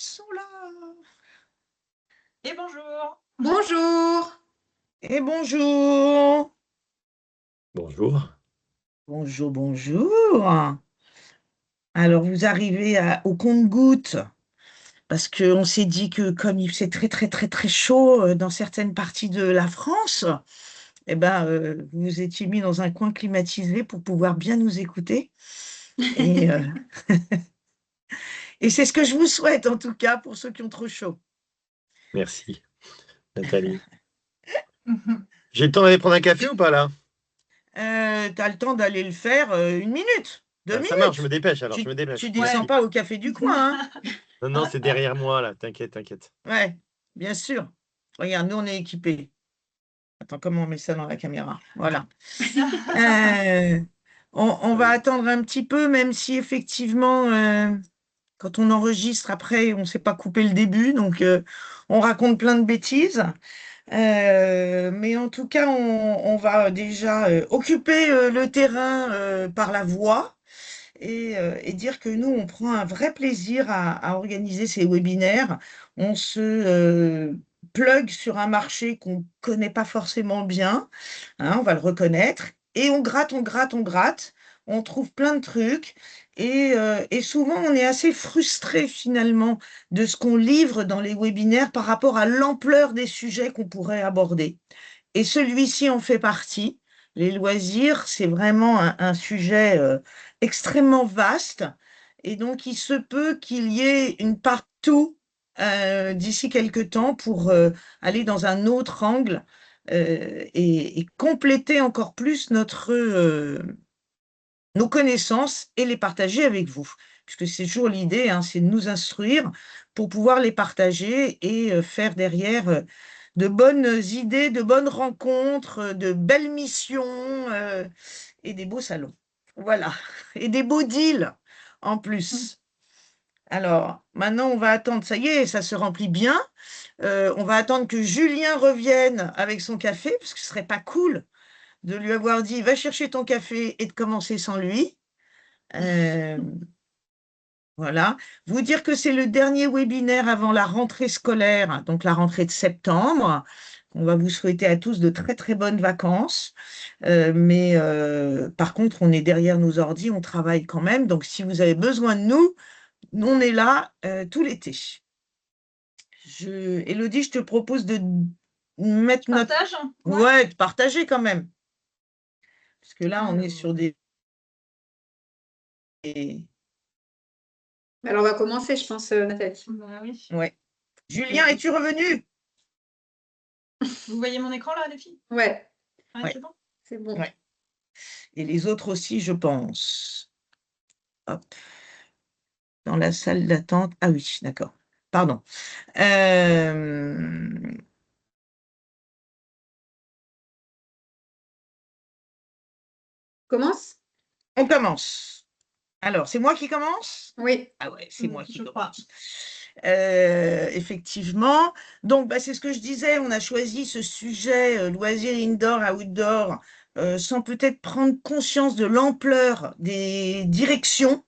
Sont là. Et bonjour. Bonjour. Et bonjour. Bonjour. Bonjour, bonjour. Alors, vous arrivez au compte-gouttes parce qu'on s'est dit que comme il faisait très, très, très, très chaud dans certaines parties de la France, vous vous étiez mis dans un coin climatisé pour pouvoir bien nous écouter. Et, et c'est ce que je vous souhaite, en tout cas, pour ceux qui ont trop chaud. Merci, Nathalie. J'ai le temps d'aller prendre un café ou pas là? T'as le temps d'aller le faire 1 minute, 2 Ça marche, je minutes. me dépêche alors, Tu, je me dépêche. tu descends Merci. pas au café du coin, hein? Non, c'est derrière moi là, t'inquiète, t'inquiète. Ouais, bien sûr. Regarde, nous, on est équipés. Attends, comment on met ça dans la caméra? Voilà. On va attendre un petit peu, même si effectivement, quand on enregistre après, on ne sait pas couper le début, donc on raconte plein de bêtises. Mais en tout cas, on va déjà occuper le terrain par la voix et dire que nous, on prend un vrai plaisir à organiser ces webinaires. On se plug sur un marché qu'on ne connaît pas forcément bien, hein, on va le reconnaître, et on gratte, on gratte, on gratte, on trouve plein de trucs, et souvent, on est assez frustré finalement de ce qu'on livre dans les webinaires par rapport à l'ampleur des sujets qu'on pourrait aborder. Et celui-ci en fait partie. Les loisirs, c'est vraiment un sujet extrêmement vaste. Et donc, il se peut qu'il y ait une partout d'ici quelques temps pour aller dans un autre angle et compléter encore plus nos connaissances et les partager avec vous. Puisque c'est toujours l'idée, hein, c'est de nous instruire pour pouvoir les partager et faire derrière de bonnes idées, de bonnes rencontres, de belles missions et des beaux salons. Voilà. Et des beaux deals en plus. Alors, maintenant, on va attendre, ça y est, ça se remplit bien. On va attendre que Julien revienne avec son café, parce que ce serait pas cool de lui avoir dit, va chercher ton café et de commencer sans lui. Voilà. Vous dire que c'est le dernier webinaire avant la rentrée scolaire, donc la rentrée de septembre. On va vous souhaiter à tous de très très bonnes vacances. Mais par contre, on est derrière nos ordi, on travaille quand même. Donc si vous avez besoin de nous, on est là tout l'été. Élodie, je te propose de mettre notre... Partage? Ouais, de partager quand même. Parce que là, on est sur des... Alors, on va commencer, je pense, Nathalie. Bah oui. Ouais. Julien, es-tu revenu? Vous voyez mon écran là, les filles? Ouais, Ouais, Ouais. c'est bon? c'est bon. Ouais. Et les autres aussi, je pense. Hop. Dans la salle d'attente. Ah oui, d'accord. Pardon. Commence? On commence. Alors, c'est moi qui commence? Oui. Ah ouais, c'est moi qui je crois. commence. Effectivement. Donc, c'est ce que je disais, on a choisi ce sujet loisirs indoor, outdoor, sans peut-être prendre conscience de l'ampleur des directions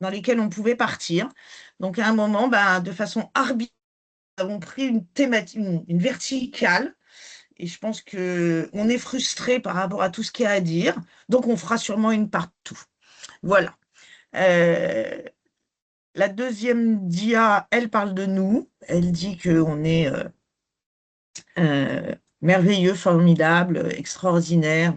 dans lesquelles on pouvait partir. Donc, à un moment, de façon arbitraire, nous avons pris une thématique, une verticale, et je pense qu'on est frustré par rapport à tout ce qu'il y a à dire. Donc, on fera sûrement une partout. Voilà. La deuxième dia, elle parle de nous. Elle dit qu'on est merveilleux, formidable, extraordinaire,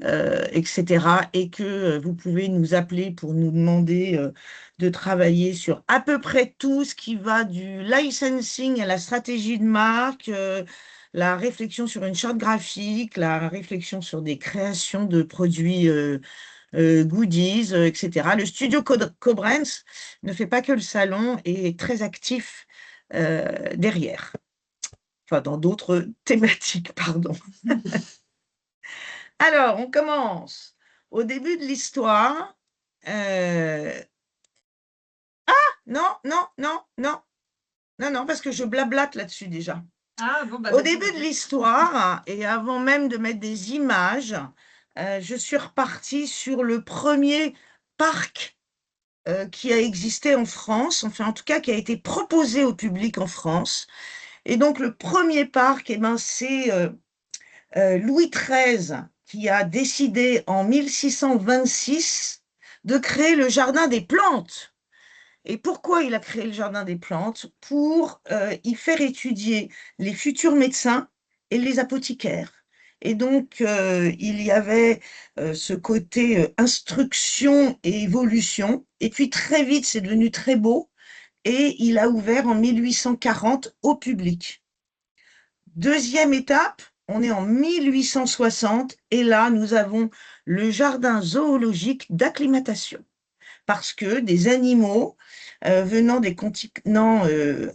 etc. Et que vous pouvez nous appeler pour nous demander de travailler sur à peu près tout ce qui va du licensing à la stratégie de marque, la réflexion sur une charte graphique, la réflexion sur des créations de produits goodies, etc. Le studio Koblenz ne fait pas que le salon et est très actif derrière. Enfin, dans d'autres thématiques, pardon. Alors, on commence. Au début de l'histoire... Ah, non, non, non, non. Non, non, parce que je blablate là-dessus déjà. Ah bon, Au début de l'histoire, et avant même de mettre des images, je suis repartie sur le premier parc qui a existé en France, enfin en tout cas qui a été proposé au public en France. Et donc le premier parc, eh ben, c'est Louis XIII qui a décidé en 1626 de créer le Jardin des Plantes. Et pourquoi il a créé le Jardin des Plantes? Pour y faire étudier les futurs médecins et les apothicaires. Et donc, il y avait ce côté instruction et évolution. Et puis, très vite, c'est devenu très beau. Et il a ouvert en 1840 au public. Deuxième étape, on est en 1860. Et là, nous avons le jardin zoologique d'acclimatation parce que des animaux venant des continents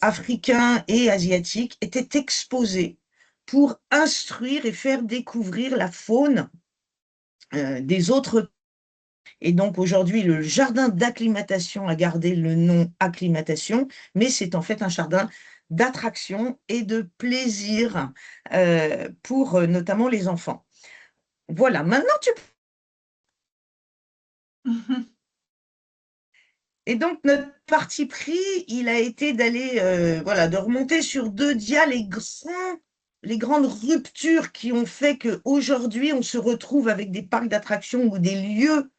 africains et asiatiques étaient exposés pour instruire et faire découvrir la faune des autres. Et donc aujourd'hui, le jardin d'acclimatation a gardé le nom acclimatation, mais c'est en fait un jardin d'attraction et de plaisir pour notamment les enfants. Voilà, maintenant tu... Et donc, notre parti pris, il a été d'aller, voilà, de remonter sur deux dias les grandes ruptures qui ont fait qu'aujourd'hui, on se retrouve avec des parcs d'attractions ou des lieux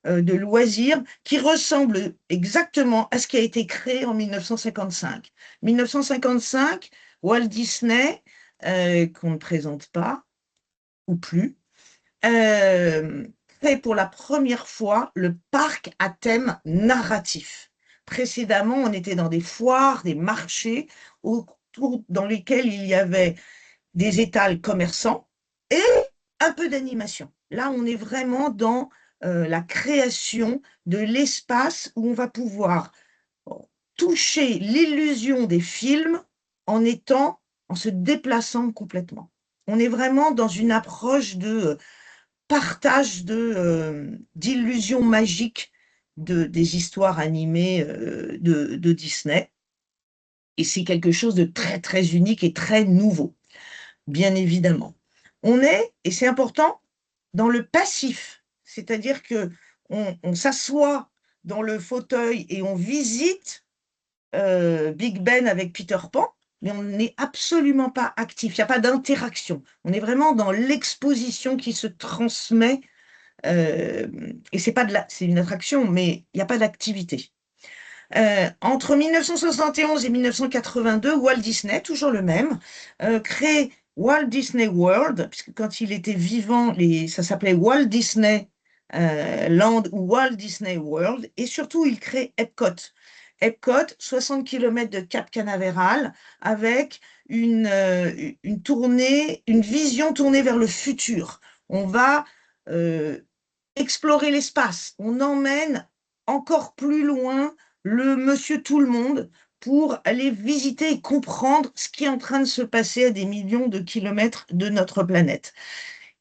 de loisirs qui ressemblent exactement à ce qui a été créé en 1955. 1955, Walt Disney, qu'on ne présente pas, ou plus, fait pour la première fois le parc à thème narratif. Précédemment, on était dans des foires, des marchés dans lesquels il y avait des étals commerçants et un peu d'animation. Là, on est vraiment dans la création de l'espace où on va pouvoir toucher l'illusion des films en se déplaçant complètement. On est vraiment dans une approche de partage d'illusions magiques des histoires animées de Disney. Et c'est quelque chose de très, très unique et très nouveau, bien évidemment. On est, et c'est important, dans le passif, c'est-à-dire que on s'assoit dans le fauteuil et on visite Big Ben avec Peter Pan, mais on n'est absolument pas actif, il n'y a pas d'interaction. On est vraiment dans l'exposition qui se transmet et c'est une attraction, mais il n'y a pas d'activité. Entre 1971 et 1982, Walt Disney, toujours le même, crée Walt Disney World, puisque quand il était vivant, ça s'appelait Walt Disney Land ou Walt Disney World, et surtout il crée Epcot. Epcot, 60 km de Cap Canaveral, avec une vision tournée vers le futur. On va explorer l'espace, on emmène encore plus loin le monsieur tout le monde pour aller visiter et comprendre ce qui est en train de se passer à des millions de kilomètres de notre planète.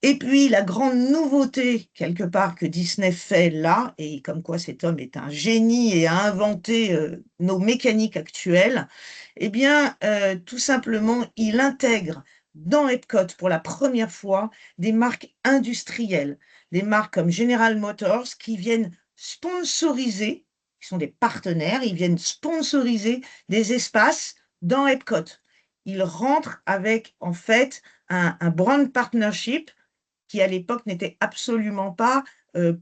Et puis, la grande nouveauté, quelque part, que Disney fait là, et comme quoi cet homme est un génie et a inventé nos mécaniques actuelles, eh bien, tout simplement, il intègre dans Epcot, pour la première fois, des marques industrielles, des marques comme General Motors qui viennent sponsoriser, qui sont des partenaires, ils viennent sponsoriser des espaces dans Epcot. Ils rentrent avec, en fait, un brand partnership qui à l'époque n'était absolument pas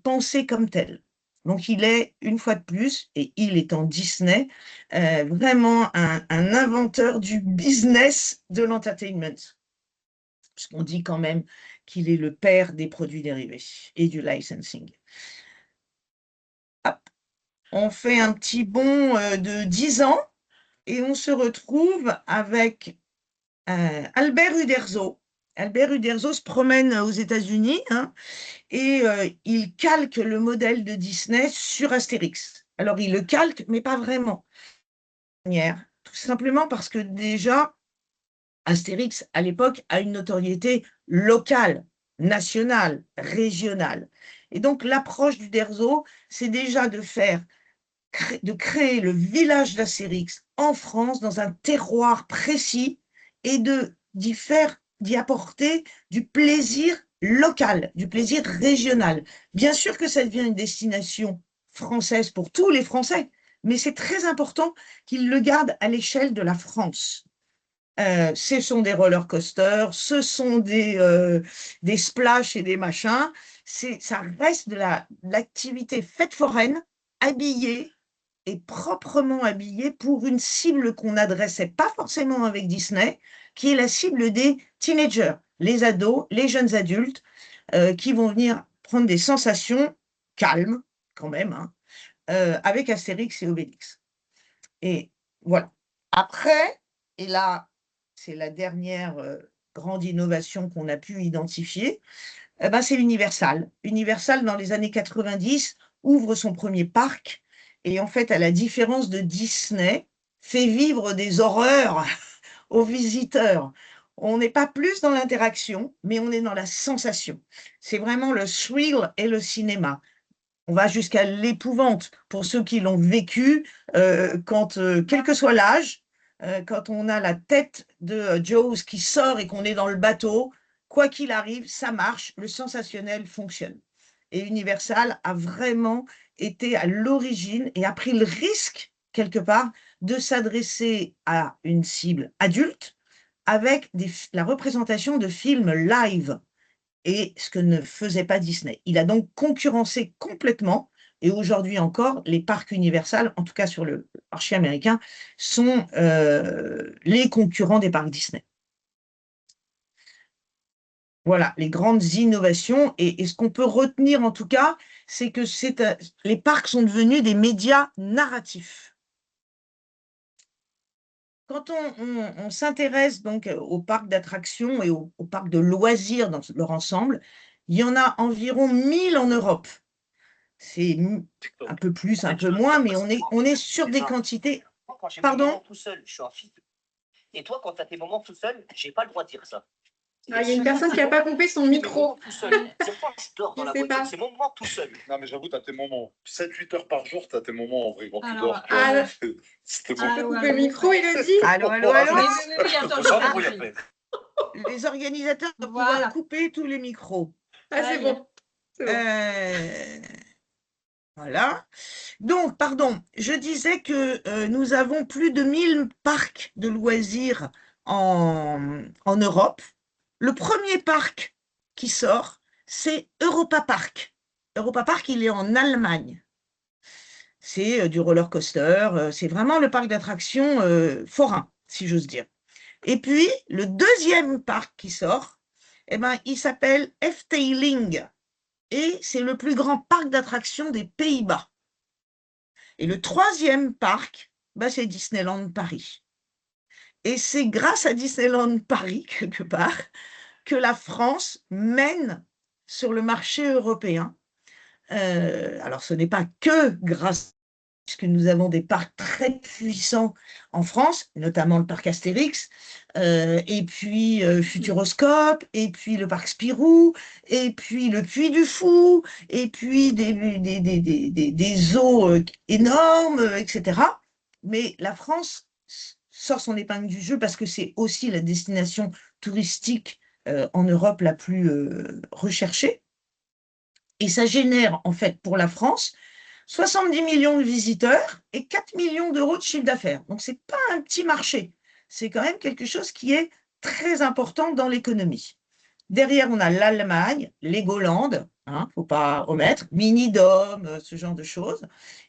pensé comme tel. Donc il est, une fois de plus, et il étant Disney, vraiment un inventeur du business de l'entertainment. Puisqu'on dit quand même qu'il est le père des produits dérivés et du licensing. Hop. On fait un petit bond de 10 ans et on se retrouve avec Albert Uderzo. Albert Uderzo se promène aux États-Unis et il calque le modèle de Disney sur Astérix. Alors, il le calque, mais pas vraiment. Tout simplement parce que déjà, Astérix, à l'époque, a une notoriété locale, nationale, régionale. Et donc, l'approche d'Uderzo, c'est déjà de créer le village d'Astérix en France, dans un terroir précis, et d'y apporter du plaisir local, du plaisir régional. Bien sûr que ça devient une destination française pour tous les Français, mais c'est très important qu'ils le gardent à l'échelle de la France. Ce sont des roller coasters, ce sont des splash et des machins. Ça reste de l'activité fête foraine, habillée et proprement habillée pour une cible qu'on n'adressait pas forcément avec Disney, qui est la cible des teenagers, les ados, les jeunes adultes, qui vont venir prendre des sensations calmes, quand même, hein, avec Astérix et Obélix. Et voilà. Après, et là, c'est la dernière grande innovation qu'on a pu identifier, c'est Universal. Universal, dans les années 90, ouvre son premier parc et en fait, à la différence de Disney, fait vivre des horreurs aux visiteurs. On n'est pas plus dans l'interaction, mais on est dans la sensation. C'est vraiment le thrill et le cinéma. On va jusqu'à l'épouvante pour ceux qui l'ont vécu, quel que soit l'âge, quand on a la tête de Jaws qui sort et qu'on est dans le bateau, quoi qu'il arrive, ça marche, le sensationnel fonctionne. Et Universal a vraiment été à l'origine et a pris le risque, quelque part, de s'adresser à une cible adulte avec la représentation de films live et ce que ne faisait pas Disney. Il a donc concurrencé complètement, et aujourd'hui encore, les parcs Universal, en tout cas sur le marché américain, sont les concurrents des parcs Disney. Voilà, les grandes innovations. Et ce qu'on peut retenir en tout cas, c'est que les parcs sont devenus des médias narratifs. Quand on s'intéresse donc aux parcs d'attractions et aux parcs de loisirs dans leur ensemble, il y en a environ 1000 en Europe. C'est un peu plus, un peu moins, mais on est sur des quantités. Moi, quand j'ai mes Pardon? moments tout seul, je suis un fille. Et toi, quand tu as tes moments tout seul, j'ai pas le droit de dire ça. Ah, il y a une personne qui n'a pas coupé son micro. Tout seul. C'est pas je dors dans Je la sais voiture, pas. c'est mon moment tout seul. Non, mais j'avoue, tu as tes moments. 7-8 heures par jour, tu as tes moments en vrai quand tu Alors, dors. tu ah, vois. C'est tes Tu moments. peux ouais, couper le ouais. micro, Élodie? Allô, allô, Ah, allô? Oui, oui, oui, attends, Sans j'ai bruit compris. après. Les organisateurs doivent Voilà. pouvoir couper tous les micros. Ah, c'est bon. C'est bon. Voilà. Donc, pardon, je disais que nous avons plus de 1000 parcs de loisirs en Europe. Le premier parc qui sort, c'est Europa Park. Europa Park, il est en Allemagne. C'est du roller coaster, c'est vraiment le parc d'attractions forain, si j'ose dire. Et puis, le deuxième parc qui sort, il s'appelle Efteling et c'est le plus grand parc d'attractions des Pays-Bas. Et le troisième parc, c'est Disneyland Paris. Et c'est grâce à Disneyland Paris, quelque part, que la France mène sur le marché européen. Alors, ce n'est pas que grâce, puisque nous avons des parcs très puissants en France, notamment le parc Astérix, et puis Futuroscope, et puis le parc Spirou, et puis le Puy du Fou, et puis des zoos énormes, etc. Mais la France sort son épingle du jeu parce que c'est aussi la destination touristique en Europe la plus recherchée. Et ça génère, en fait, pour la France, 70 millions de visiteurs et 4 millions d'euros de chiffre d'affaires. Donc, ce n'est pas un petit marché. C'est quand même quelque chose qui est très important dans l'économie. Derrière, on a l'Allemagne, Legoland, hein, faut pas omettre, Minidome, ce genre de choses.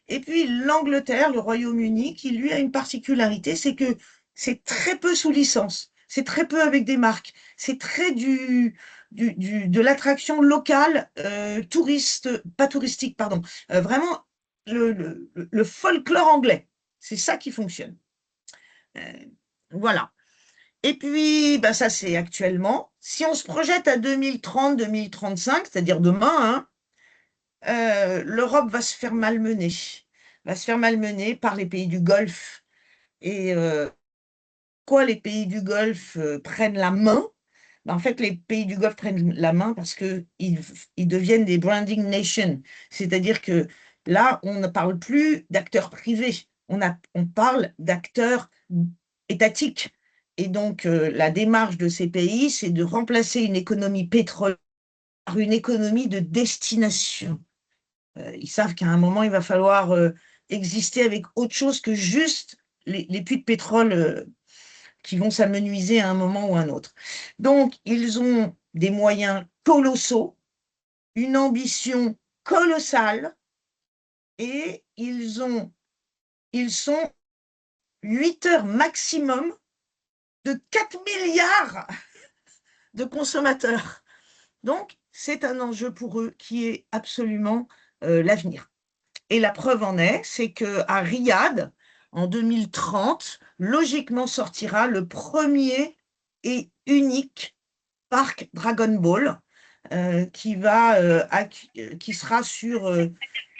Et puis l'Angleterre, le Royaume-Uni, qui lui a une particularité, c'est que c'est très peu sous licence, c'est très peu avec des marques, c'est très de l'attraction locale, pas touristique, pardon, vraiment le folklore anglais. C'est ça qui fonctionne. Voilà. Et puis, ça c'est actuellement. Si on se projette à 2030, 2035, c'est-à-dire demain, hein, l'Europe va se faire malmener. Va se faire malmener par les pays du Golfe. Et pourquoi les pays du Golfe prennent la main? En fait, les pays du Golfe prennent la main parce qu'ils deviennent des branding nations. C'est-à-dire que là, on ne parle plus d'acteurs privés, on parle d'acteurs étatiques. Et donc, la démarche de ces pays, c'est de remplacer une économie pétrolière par une économie de destination. Ils savent qu'à un moment, il va falloir exister avec autre chose que juste les puits de pétrole qui vont s'amenuiser à un moment ou à un autre. Donc, ils ont des moyens colossaux, une ambition colossale, et ils sont 8 heures maximum de 4 milliards de consommateurs. Donc, c'est un enjeu pour eux qui est absolument l'avenir. Et la preuve en est, c'est qu'à Riyad, en 2030, logiquement sortira le premier et unique parc Dragon Ball qui sera sur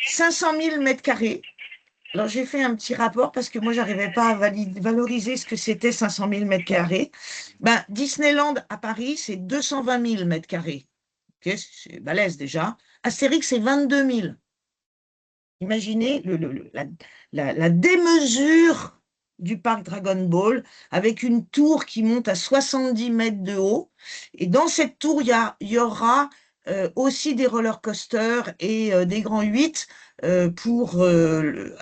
500 000 mètres carrés. Alors, j'ai fait un petit rapport parce que moi, je n'arrivais pas à valoriser ce que c'était 500 000 mètres carrés. Ben, Disneyland à Paris, c'est 220 000 mètres carrés. Okay, c'est balèze déjà. Astérix, c'est 22 000. Imaginez la démesure du parc Dragon Ball avec une tour qui monte à 70 mètres de haut. Et dans cette tour, il y aura aussi des roller coasters et des grands 8 pour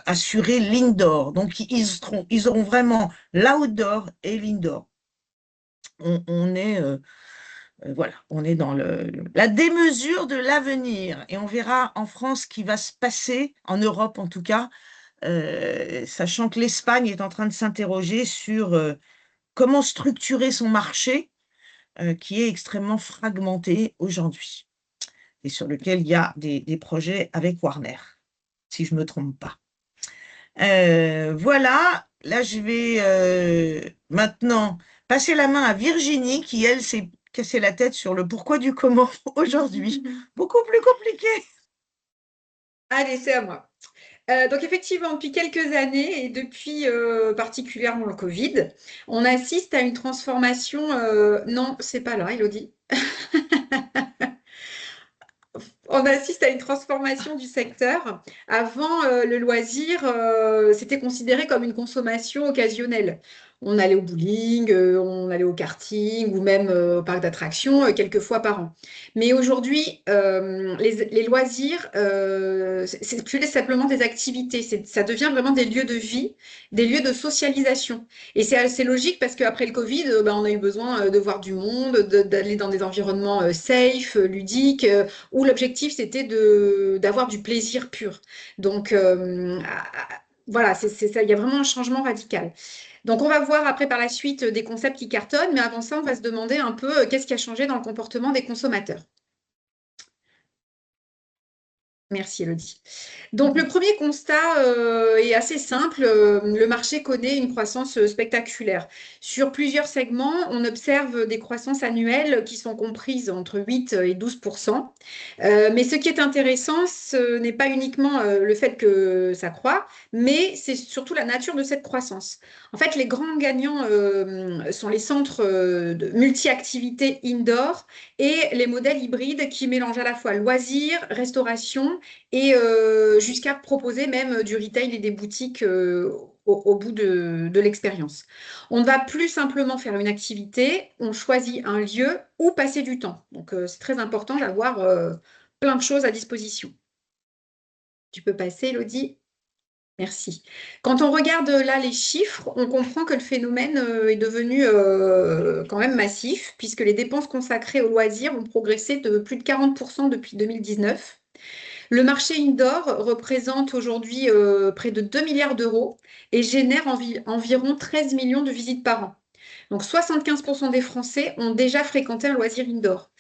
assurer l'indoor. Donc, ils auront vraiment l'outdoor et l'indoor. On est voilà, on est dans la démesure de l'avenir et on verra en France ce qui va se passer, en Europe en tout cas, sachant que l'Espagne est en train de s'interroger sur comment structurer son marché qui est extrêmement fragmenté aujourd'hui et sur lequel il y a des projets avec Warner, si je ne me trompe pas. Voilà, là je vais maintenant passer la main à Virginie qui, elle, s'est cassé la tête sur le pourquoi du comment aujourd'hui. Beaucoup plus compliqué. Allez, c'est à moi. Donc effectivement, depuis quelques années et depuis particulièrement le Covid, on assiste à une transformation. Non, c'est pas là, Elodie. On assiste à une transformation du secteur. Avant, le loisir, c'était considéré comme une consommation occasionnelle. On allait au bowling, on allait au karting ou même au parc d'attractions quelques fois par an. Mais aujourd'hui, les loisirs, c'est plus simplement des activités. Ça devient vraiment des lieux de vie, des lieux de socialisation. Et c'est assez logique parce qu'après le Covid, on a eu besoin de voir du monde, d'aller dans des environnements safe, ludiques, où l'objectif c'était d'avoir du plaisir pur. Donc voilà, c'est ça, il y a vraiment un changement radical. Donc on va voir après par la suite des concepts qui cartonnent, mais avant ça, on va se demander un peu qu'est-ce qui a changé dans le comportement des consommateurs. Merci Elodie. Donc le premier constat est assez simple, le marché connaît une croissance spectaculaire. Sur plusieurs segments, on observe des croissances annuelles qui sont comprises entre 8 et 12%. Mais ce qui est intéressant, ce n'est pas uniquement le fait que ça croît, mais c'est surtout la nature de cette croissance. En fait, les grands gagnants sont les centres de multi-activités indoor et les modèles hybrides qui mélangent à la fois loisirs, restauration, et jusqu'à proposer même du retail et des boutiques au bout de l'expérience. On ne va plus simplement faire une activité, on choisit un lieu où passer du temps. Donc, c'est très important d'avoir plein de choses à disposition. Tu peux passer, Elodie? Merci. Quand on regarde là les chiffres, on comprend que le phénomène est devenu quand même massif, puisque les dépenses consacrées aux loisirs ont progressé de plus de 40% depuis 2019. Le marché indoor représente aujourd'hui près de 2 milliards d'euros et génère environ 13 millions de visites par an. Donc 75% des Français ont déjà fréquenté un loisir indoor.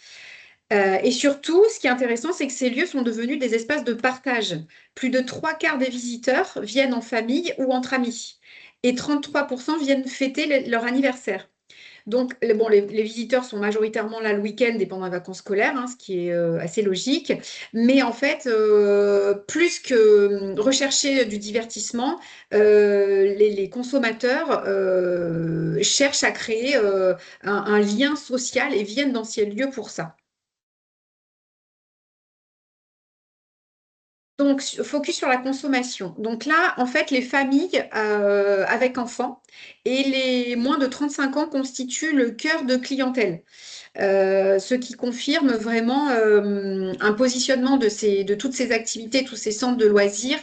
Et surtout, ce qui est intéressant, c'est que ces lieux sont devenus des espaces de partage. Plus de 3/4 des visiteurs viennent en famille ou entre amis. Et 33% viennent fêter leur anniversaire. Donc, les visiteurs sont majoritairement là le week-end et pendant les vacances scolaires, hein, ce qui est assez logique. Mais en fait, plus que rechercher du divertissement, les consommateurs cherchent à créer un lien social et viennent dans ces lieux pour ça. Donc, focus sur la consommation. Donc là, en fait, les familles avec enfants et les moins de 35 ans constituent le cœur de clientèle. Ce qui confirme vraiment un positionnement de toutes ces activités, tous ces centres de loisirs,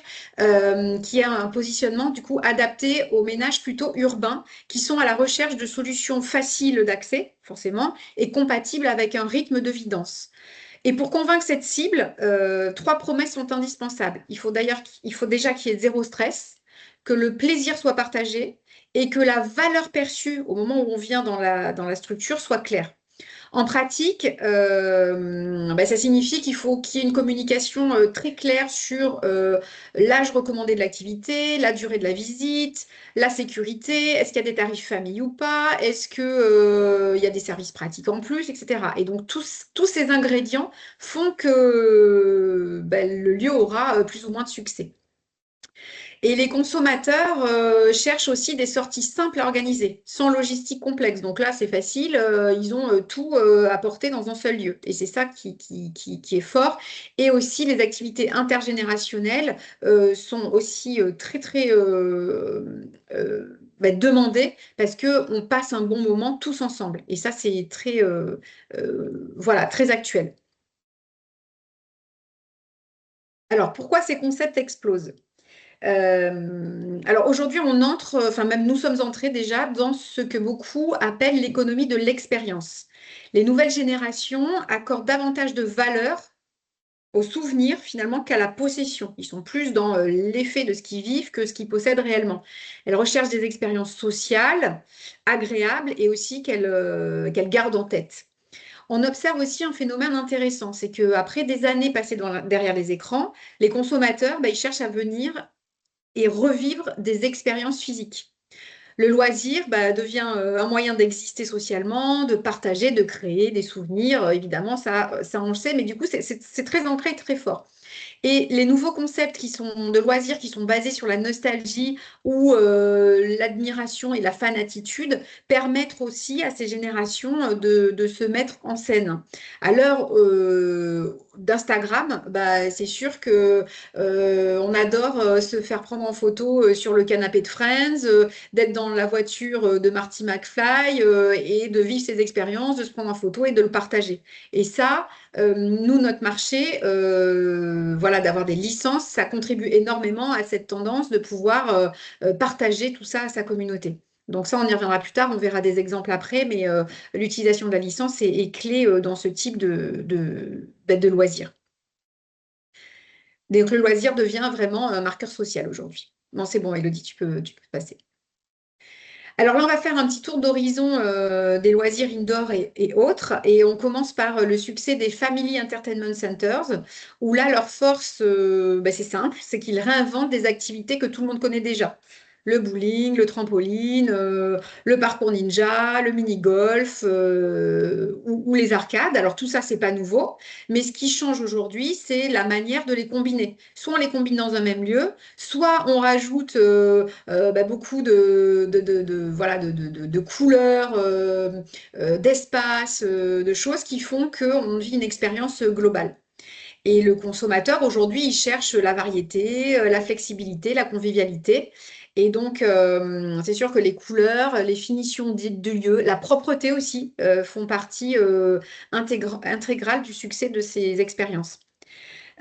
qui a un positionnement du coup adapté aux ménages plutôt urbains qui sont à la recherche de solutions faciles d'accès, forcément, et compatibles avec un rythme de vie dense. Et pour convaincre cette cible, 3 promesses sont indispensables. Il faut déjà qu'il y ait zéro stress, que le plaisir soit partagé et que la valeur perçue au moment où on vient dans la structure soit claire. En pratique, ça signifie qu'il faut qu'il y ait une communication très claire sur l'âge recommandé de l'activité, la durée de la visite, la sécurité, est-ce qu'il y a des tarifs famille ou pas, est-ce qu'il y a des services pratiques en plus, etc. Et donc, tous ces ingrédients font que le lieu aura plus ou moins de succès. Et les consommateurs cherchent aussi des sorties simples à organiser, sans logistique complexe. Donc là, c'est facile, ils ont tout apporté dans un seul lieu. Et c'est ça qui est fort. Et aussi, les activités intergénérationnelles sont aussi très, très demandées parce qu'on passe un bon moment tous ensemble. Et ça, c'est très, très actuel. Alors, pourquoi ces concepts explosent ? Alors aujourd'hui, on entre, enfin même nous sommes entrés déjà dans ce que beaucoup appellent l'économie de l'expérience. Les nouvelles générations accordent davantage de valeur au souvenir finalement qu'à la possession. Ils sont plus dans l'effet de ce qu'ils vivent que ce qu'ils possèdent réellement. Elles recherchent des expériences sociales, agréables et aussi qu'elles gardent en tête. On observe aussi un phénomène intéressant, c'est qu'après des années passées derrière les écrans, les consommateurs, ils cherchent à venir et revivre des expériences physiques. Le loisir devient un moyen d'exister socialement, de partager, de créer des souvenirs. Évidemment, ça on le sait, mais du coup, c'est très ancré, très fort. Et les nouveaux concepts de loisirs qui sont basés sur la nostalgie ou l'admiration et la fanatitude permettent aussi à ces générations de se mettre en scène. À l'heure d'Instagram, c'est sûr que on adore se faire prendre en photo sur le canapé de Friends, d'être dans la voiture de Marty McFly et de vivre ces expériences, de se prendre en photo et de le partager. Et ça, nous, notre marché, d'avoir des licences, ça contribue énormément à cette tendance de pouvoir partager tout ça à sa communauté. Donc ça, on y reviendra plus tard, on verra des exemples après, mais l'utilisation de la licence est clé dans ce type de loisir. Donc le loisir devient vraiment un marqueur social aujourd'hui. Bon, c'est bon, Élodie, tu peux passer. Alors là, on va faire un petit tour d'horizon des loisirs indoor et autres. Et on commence par le succès des Family Entertainment Centers, où là, leur force, c'est simple, c'est qu'ils réinventent des activités que tout le monde connaît déjà. Le bowling, le trampoline, le parcours ninja, le mini-golf ou les arcades. Alors tout ça, c'est pas nouveau. Mais ce qui change aujourd'hui, c'est la manière de les combiner. Soit on les combine dans un même lieu, soit on rajoute beaucoup de couleurs, d'espaces, de choses qui font qu'on vit une expérience globale. Et le consommateur, aujourd'hui, il cherche la variété, la flexibilité, la convivialité. Et donc, c'est sûr que les couleurs, les finitions de lieu, la propreté aussi font partie intégrale du succès de ces expériences.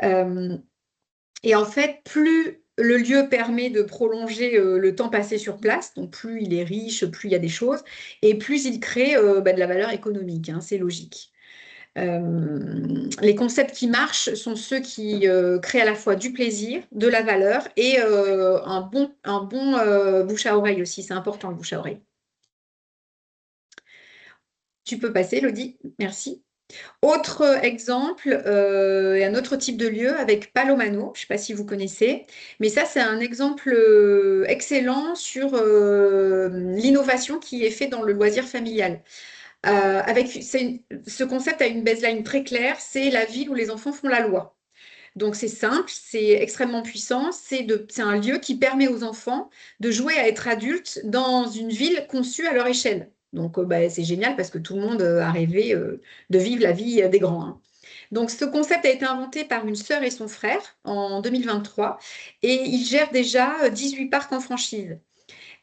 Et en fait, plus le lieu permet de prolonger le temps passé sur place, donc plus il est riche, plus il y a des choses, et plus il crée de la valeur économique, hein, c'est logique. Les concepts qui marchent sont ceux qui créent à la fois du plaisir, de la valeur et un bon bouche à oreille aussi. C'est important le bouche à oreille. Tu peux passer, Elodie. Merci. Autre exemple, et un autre type de lieu avec Palomano, je ne sais pas si vous connaissez, mais ça c'est un exemple excellent sur l'innovation qui est faite dans le loisir familial. Ce concept a une baseline très claire, c'est la ville où les enfants font la loi. Donc c'est simple, c'est extrêmement puissant, c'est un lieu qui permet aux enfants de jouer à être adultes dans une ville conçue à leur échelle. Donc c'est génial parce que tout le monde a rêvé de vivre la vie des grands, hein. Donc, ce concept a été inventé par une sœur et son frère en 2023 et ils gèrent déjà 18 parcs en franchise.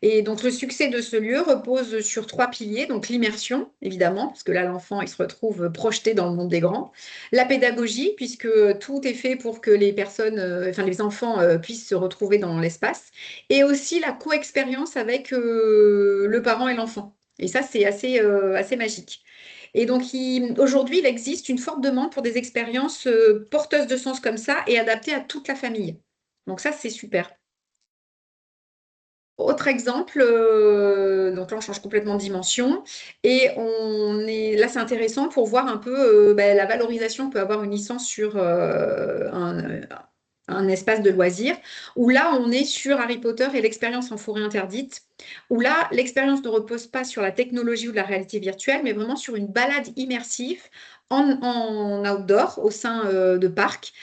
Et donc, le succès de ce lieu repose sur 3 piliers. Donc, l'immersion, évidemment, parce que là, l'enfant, il se retrouve projeté dans le monde des grands. La pédagogie, puisque tout est fait pour que les personnes, enfin, les enfants puissent se retrouver dans l'espace. Et aussi la co-expérience avec le parent et l'enfant. Et ça, c'est assez magique. Et donc, aujourd'hui, il existe une forte demande pour des expériences porteuses de sens comme ça et adaptées à toute la famille. Donc, ça, c'est super. Autre exemple, donc là on change complètement de dimension et là c'est intéressant pour voir un peu la valorisation que peut avoir une licence sur un espace de loisirs où là on est sur Harry Potter et l'expérience en forêt interdite où là l'expérience ne repose pas sur la technologie ou de la réalité virtuelle mais vraiment sur une balade immersive en outdoor au sein de parcs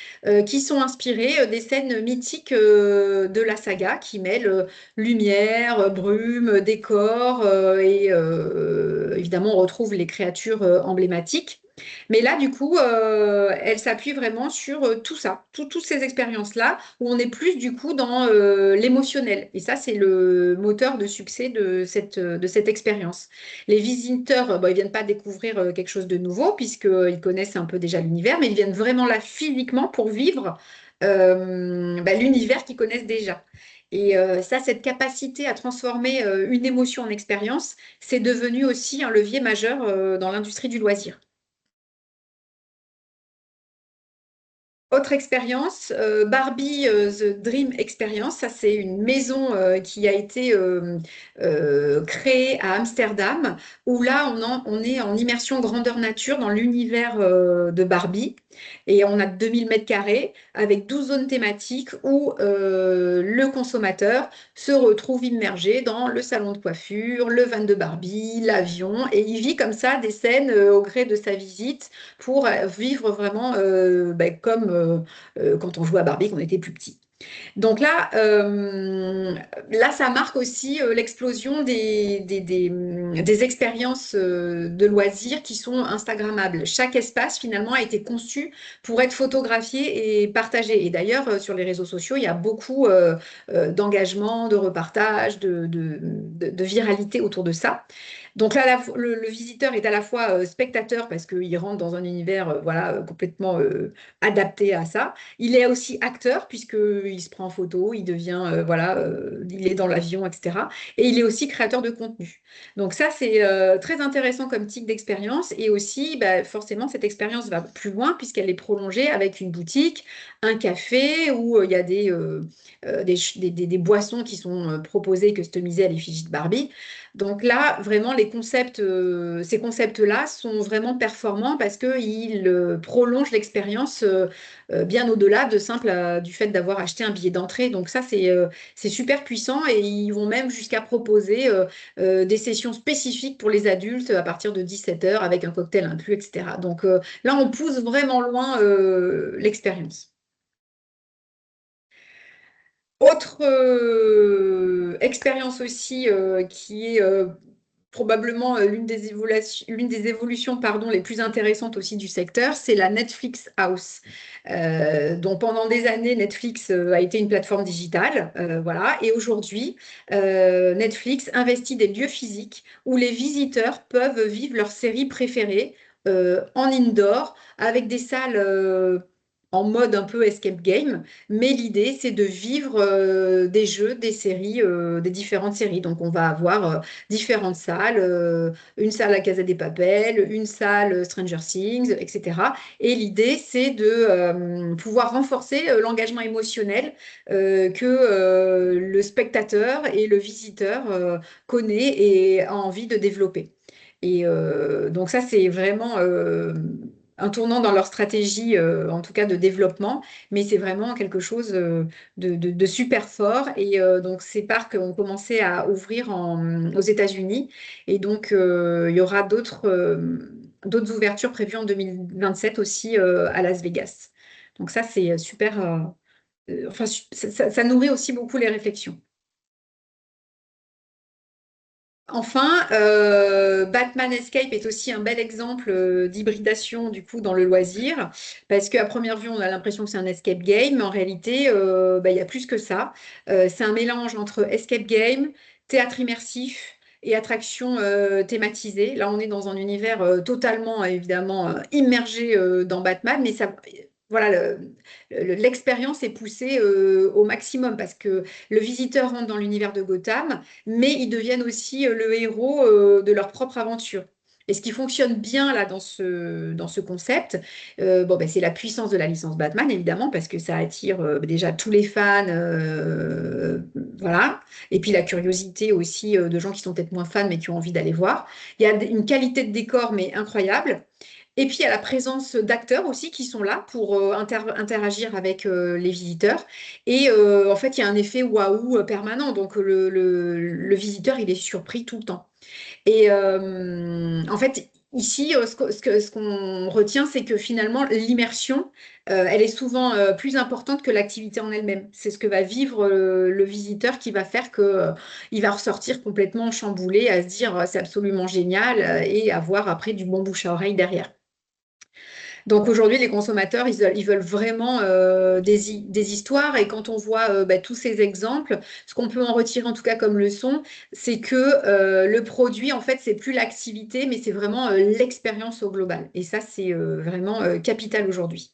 qui sont inspirés des scènes mythiques de la saga qui mêlent lumière, brume, décor, et évidemment, on retrouve les créatures emblématiques. Mais là, du coup, elle s'appuie vraiment sur tout ça, toutes ces expériences-là, où on est plus, du coup, dans l'émotionnel. Et ça, c'est le moteur de succès de cette expérience. Les visiteurs, bon, ils ne viennent pas découvrir quelque chose de nouveau, puisqu'ils connaissent un peu déjà l'univers, mais ils viennent vraiment là physiquement pour vivre l'univers qu'ils connaissent déjà. Et ça, cette capacité à transformer une émotion en expérience, c'est devenu aussi un levier majeur dans l'industrie du loisir. Autre expérience, Barbie The Dream Experience, ça c'est une maison qui a été créée à Amsterdam, où là on est en immersion grandeur nature dans l'univers de Barbie, et on a 2000 mètres carrés avec 12 zones thématiques où le consommateur se retrouve immergé dans le salon de coiffure, le van de Barbie, l'avion, et il vit comme ça des scènes au gré de sa visite pour vivre vraiment comme quand on jouait à Barbie quand on était plus petit. Donc là, ça marque aussi l'explosion des expériences de loisirs qui sont Instagrammables. Chaque espace, finalement, a été conçu pour être photographié et partagé. Et d'ailleurs, sur les réseaux sociaux, il y a beaucoup d'engagement, de repartage, de viralité autour de ça. Donc là, le visiteur est à la fois spectateur parce qu'il rentre dans un univers voilà, complètement adapté à ça. Il est aussi acteur puisqu'il se prend en photo, il devient, voilà, il est dans l'avion, etc. Et il est aussi créateur de contenu. Donc ça, c'est très intéressant comme type d'expérience. Et aussi, bah, forcément, cette expérience va plus loin puisqu'elle est prolongée avec une boutique, un café où il y a des boissons qui sont proposées, customisées à l'effigie de Barbie. Donc là, vraiment, ces concepts-là sont vraiment performants parce qu'ils prolongent l'expérience bien au-delà du fait d'avoir acheté un billet d'entrée. Donc ça, c'est super puissant et ils vont même jusqu'à proposer des sessions spécifiques pour les adultes à partir de 17 heures avec un cocktail inclus, etc. Donc là, on pousse vraiment loin l'expérience. Autre expérience aussi qui est probablement l'une des évolutions pardon, les plus intéressantes aussi du secteur, c'est la Netflix House. Donc pendant des années, Netflix a été une plateforme digitale, voilà, et aujourd'hui, Netflix investit des lieux physiques où les visiteurs peuvent vivre leurs séries préférées en indoor avec des salles en mode un peu escape game, mais l'idée c'est de vivre des jeux, des séries, des différentes séries. Donc on va avoir différentes salles, une salle à Casa des Papel, une salle Stranger Things, etc. Et l'idée, c'est de pouvoir renforcer l'engagement émotionnel que le spectateur et le visiteur connaît et a envie de développer. Et donc ça, c'est vraiment un tournant dans leur stratégie, en tout cas de développement, mais c'est vraiment quelque chose de super fort. Et donc ces parcs ont commencé à ouvrir aux États-Unis, et donc il y aura d'autres ouvertures prévues en 2027 aussi à Las Vegas. Donc ça, c'est super. Enfin, ça nourrit aussi beaucoup les réflexions. Enfin, Batman Escape est aussi un bel exemple d'hybridation du coup dans le loisir, parce qu'à première vue, on a l'impression que c'est un escape game, mais en réalité, il y a plus que ça. C'est un mélange entre escape game, théâtre immersif et attraction thématisée. Là, on est dans un univers totalement, évidemment, immergé dans Batman, mais ça, voilà, l'expérience est poussée au maximum, parce que le visiteur rentre dans l'univers de Gotham, mais ils deviennent aussi le héros de leur propre aventure. Et ce qui fonctionne bien là dans ce concept, c'est la puissance de la licence Batman, évidemment, parce que ça attire déjà tous les fans, voilà. Et puis la curiosité aussi de gens qui sont peut-être moins fans, mais qui ont envie d'aller voir. Il y a une qualité de décor, mais incroyable. Et puis, il y a la présence d'acteurs aussi qui sont là pour interagir avec les visiteurs. Et en fait, il y a un effet waouh permanent. Donc, le visiteur, il est surpris tout le temps. Et en fait, ici, ce qu'on retient, c'est que finalement, l'immersion, elle est souvent plus importante que l'activité en elle-même. C'est ce que va vivre le visiteur qui va faire que, il va ressortir complètement chamboulé, à se dire c'est absolument génial et avoir après du bon bouche à oreille derrière. Donc aujourd'hui, les consommateurs, ils veulent vraiment des histoires. Et quand on voit tous ces exemples, ce qu'on peut en retirer en tout cas comme leçon, c'est que le produit, en fait, c'est plus l'activité, mais c'est vraiment l'expérience au global. Et ça, c'est vraiment capital aujourd'hui.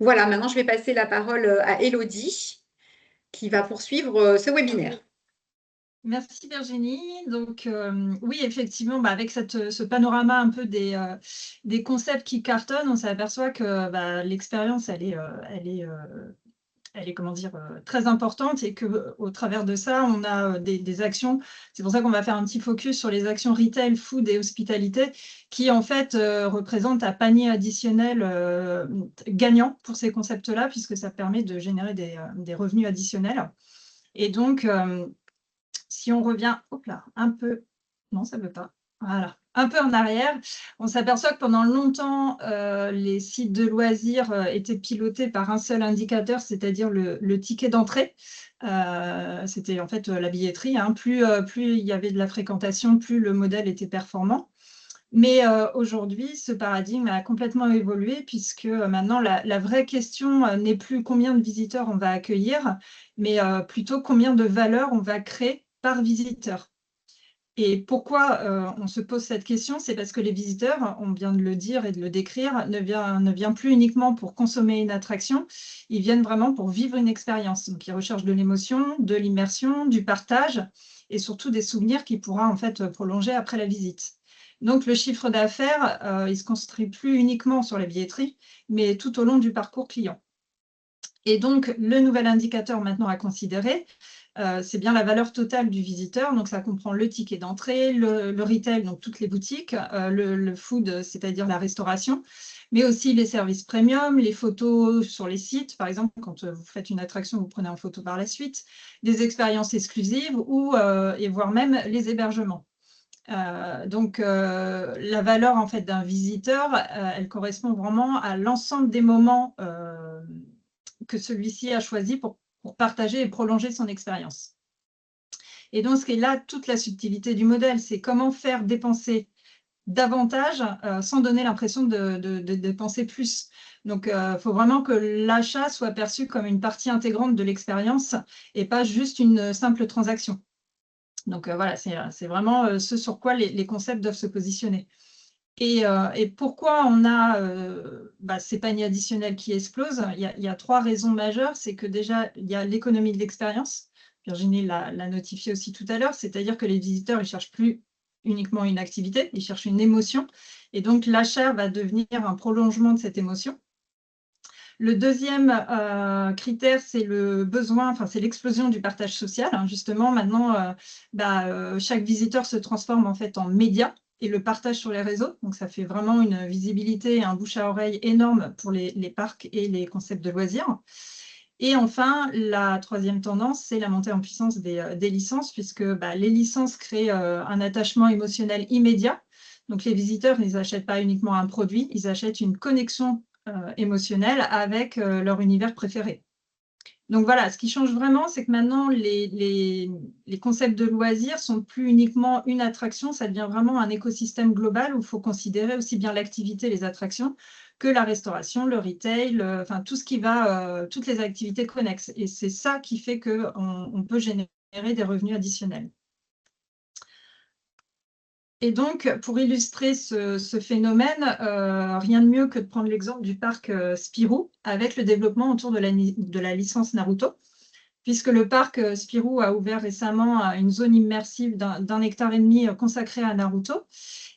Voilà, maintenant, je vais passer la parole à Élodie, qui va poursuivre ce webinaire. Merci Virginie. Donc oui, effectivement, avec ce panorama un peu des concepts qui cartonnent, on s'aperçoit que l'expérience, elle est comment dire, très importante, et qu'au travers de ça, on a des actions. C'est pour ça qu'on va faire un petit focus sur les actions retail, food et hospitalité, qui en fait représentent un panier additionnel gagnant pour ces concepts-là, puisque ça permet de générer des revenus additionnels. Et donc, si on revient, hop là, un peu, non, ça ne veut pas, voilà, un peu en arrière, on s'aperçoit que pendant longtemps, les sites de loisirs étaient pilotés par un seul indicateur, c'est-à-dire le ticket d'entrée. C'était en fait la billetterie, hein. Plus il y avait de la fréquentation, plus le modèle était performant. Mais aujourd'hui, ce paradigme a complètement évolué, puisque maintenant, la vraie question n'est plus combien de visiteurs on va accueillir, mais plutôt combien de valeur on va créer par visiteur. Et pourquoi on se pose cette question? C'est parce que les visiteurs, on vient de le dire et de le décrire, ne viennent plus uniquement pour consommer une attraction, ils viennent vraiment pour vivre une expérience. Donc, ils recherchent de l'émotion, de l'immersion, du partage, et surtout des souvenirs qui pourra en fait prolonger après la visite. Donc, le chiffre d'affaires, il ne se construit plus uniquement sur la billetterie, mais tout au long du parcours client. Et donc, le nouvel indicateur maintenant à considérer, c'est bien la valeur totale du visiteur. Donc, ça comprend le ticket d'entrée, le retail, donc toutes les boutiques, le food, c'est-à-dire la restauration, mais aussi les services premium, les photos sur les sites. Par exemple, quand vous faites une attraction, vous prenez en photo par la suite, des expériences exclusives et voire même les hébergements. Donc, la valeur en fait d'un visiteur, elle correspond vraiment à l'ensemble des moments que celui-ci a choisi pour partager et prolonger son expérience. Et donc, ce qui est là, toute la subtilité du modèle, c'est comment faire dépenser davantage sans donner l'impression de dépenser plus. Donc, il faut vraiment que l'achat soit perçu comme une partie intégrante de l'expérience et pas juste une simple transaction. Donc, voilà, c'est vraiment ce sur quoi les concepts doivent se positionner. Et pourquoi on a ces paniers additionnels qui explosent? Il y a 3 raisons majeures. C'est que déjà, il y a l'économie de l'expérience. Virginie l'a notifié aussi tout à l'heure, c'est-à-dire que les visiteurs, ils ne cherchent plus uniquement une activité, ils cherchent une émotion. Et donc, l'achat va devenir un prolongement de cette émotion. Le deuxième critère, c'est le besoin, enfin c'est l'explosion du partage social. Hein. Justement, maintenant, chaque visiteur se transforme en fait en média et le partage sur les réseaux. Donc, ça fait vraiment une visibilité et un bouche à oreille énorme pour les parcs et les concepts de loisirs. Et enfin, la troisième tendance, c'est la montée en puissance des licences, puisque les licences créent un attachement émotionnel immédiat. Donc, les visiteurs, ils n'achètent pas uniquement un produit, ils achètent une connexion émotionnelle avec leur univers préféré. Donc voilà, ce qui change vraiment, c'est que maintenant, les concepts de loisirs sont plus uniquement une attraction, ça devient vraiment un écosystème global où il faut considérer aussi bien l'activité, les attractions, que la restauration, le retail, enfin tout ce qui va, toutes les activités connexes. Et c'est ça qui fait qu'on peut générer des revenus additionnels. Et donc, pour illustrer ce phénomène, rien de mieux que de prendre l'exemple du parc Spirou avec le développement autour de la licence Naruto, puisque le parc Spirou a ouvert récemment une zone immersive d'1,5 hectare consacrée à Naruto.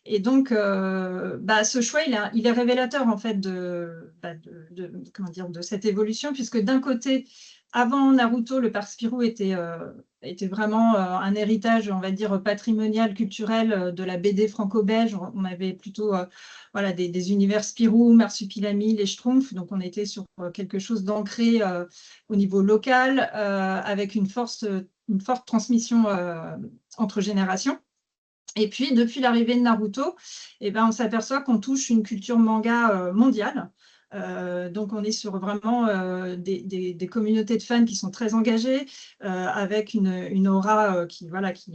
Et donc, ce choix, il est révélateur en fait comment dire, de cette évolution, puisque d'un côté, avant Naruto, le parc Spirou était vraiment un héritage, on va dire, patrimonial, culturel de la BD franco-belge. On avait plutôt voilà, des univers Spirou, Marsupilami, les Schtroumpfs. Donc, on était sur quelque chose d'ancré au niveau local, avec une forte transmission entre générations. Et puis, depuis l'arrivée de Naruto, on s'aperçoit qu'on touche une culture manga mondiale. Donc, on est sur vraiment des communautés de fans qui sont très engagées, avec une aura qui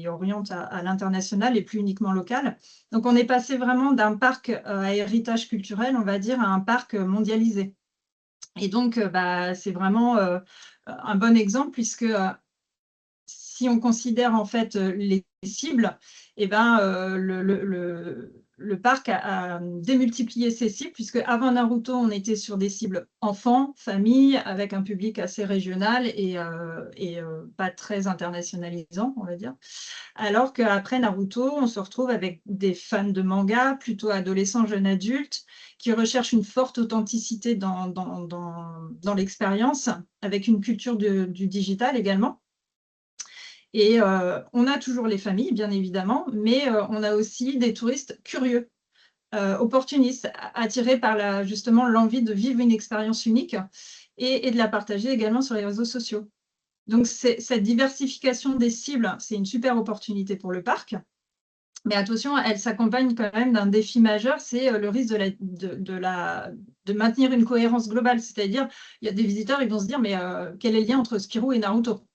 oriente à l'international et plus uniquement local. Donc, on est passé vraiment d'un parc à héritage culturel, on va dire, à un parc mondialisé. Et donc, c'est vraiment un bon exemple, puisque si on considère en fait les cibles, le parc a démultiplié ses cibles, puisque avant Naruto, on était sur des cibles enfants, famille, avec un public assez régional et pas très internationalisant, on va dire. Alors qu'après Naruto, on se retrouve avec des fans de manga, plutôt adolescents, jeunes adultes, qui recherchent une forte authenticité dans l'expérience, avec une culture du digital également. Et on a toujours les familles, bien évidemment, mais on a aussi des touristes curieux, opportunistes, attirés par justement l'envie de vivre une expérience unique et de la partager également sur les réseaux sociaux. Donc, cette diversification des cibles, c'est une super opportunité pour le parc. Mais attention, elle s'accompagne quand même d'un défi majeur, c'est le risque de maintenir une cohérence globale. C'est-à-dire, il y a des visiteurs, ils vont se dire, mais quel est le lien entre Spirou et Naruto ?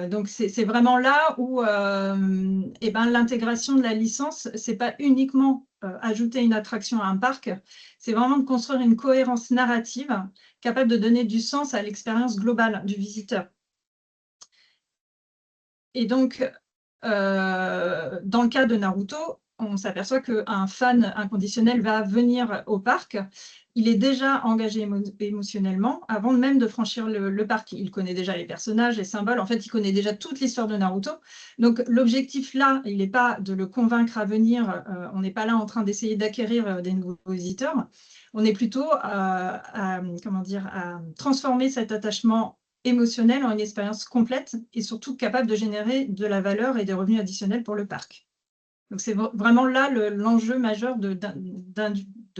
Donc, c'est vraiment là où l'intégration de la licence, ce n'est pas uniquement ajouter une attraction à un parc, c'est vraiment de construire une cohérence narrative capable de donner du sens à l'expérience globale du visiteur. Et donc, dans le cas de Naruto, on s'aperçoit qu'un fan inconditionnel va venir au parc. Il est déjà engagé émotionnellement avant même de franchir le parc. Il connaît déjà les personnages, les symboles. En fait, il connaît déjà toute l'histoire de Naruto. Donc, l'objectif là, il n'est pas de le convaincre à venir. On n'est pas là en train d'essayer d'acquérir des nouveaux visiteurs. On est plutôt à transformer cet attachement émotionnel en une expérience complète et surtout capable de générer de la valeur et des revenus additionnels pour le parc. Donc, c'est vraiment là l'enjeu majeur de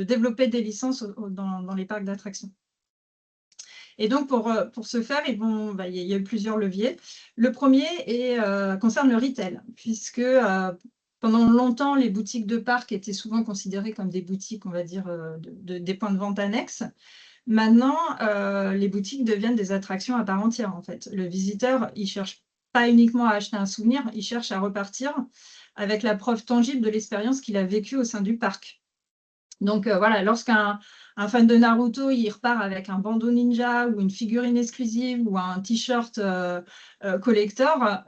développer des licences dans les parcs d'attractions. Et donc, pour ce faire, il y a eu plusieurs leviers. Le premier concerne le retail, puisque pendant longtemps, les boutiques de parc étaient souvent considérées comme des boutiques, on va dire, des points de vente annexes. Maintenant, les boutiques deviennent des attractions à part entière, en fait. Le visiteur, il ne cherche pas uniquement à acheter un souvenir, il cherche à repartir avec la preuve tangible de l'expérience qu'il a vécue au sein du parc. Donc, voilà, lorsqu'un fan de Naruto, il repart avec un bandeau ninja ou une figurine exclusive ou un t-shirt collector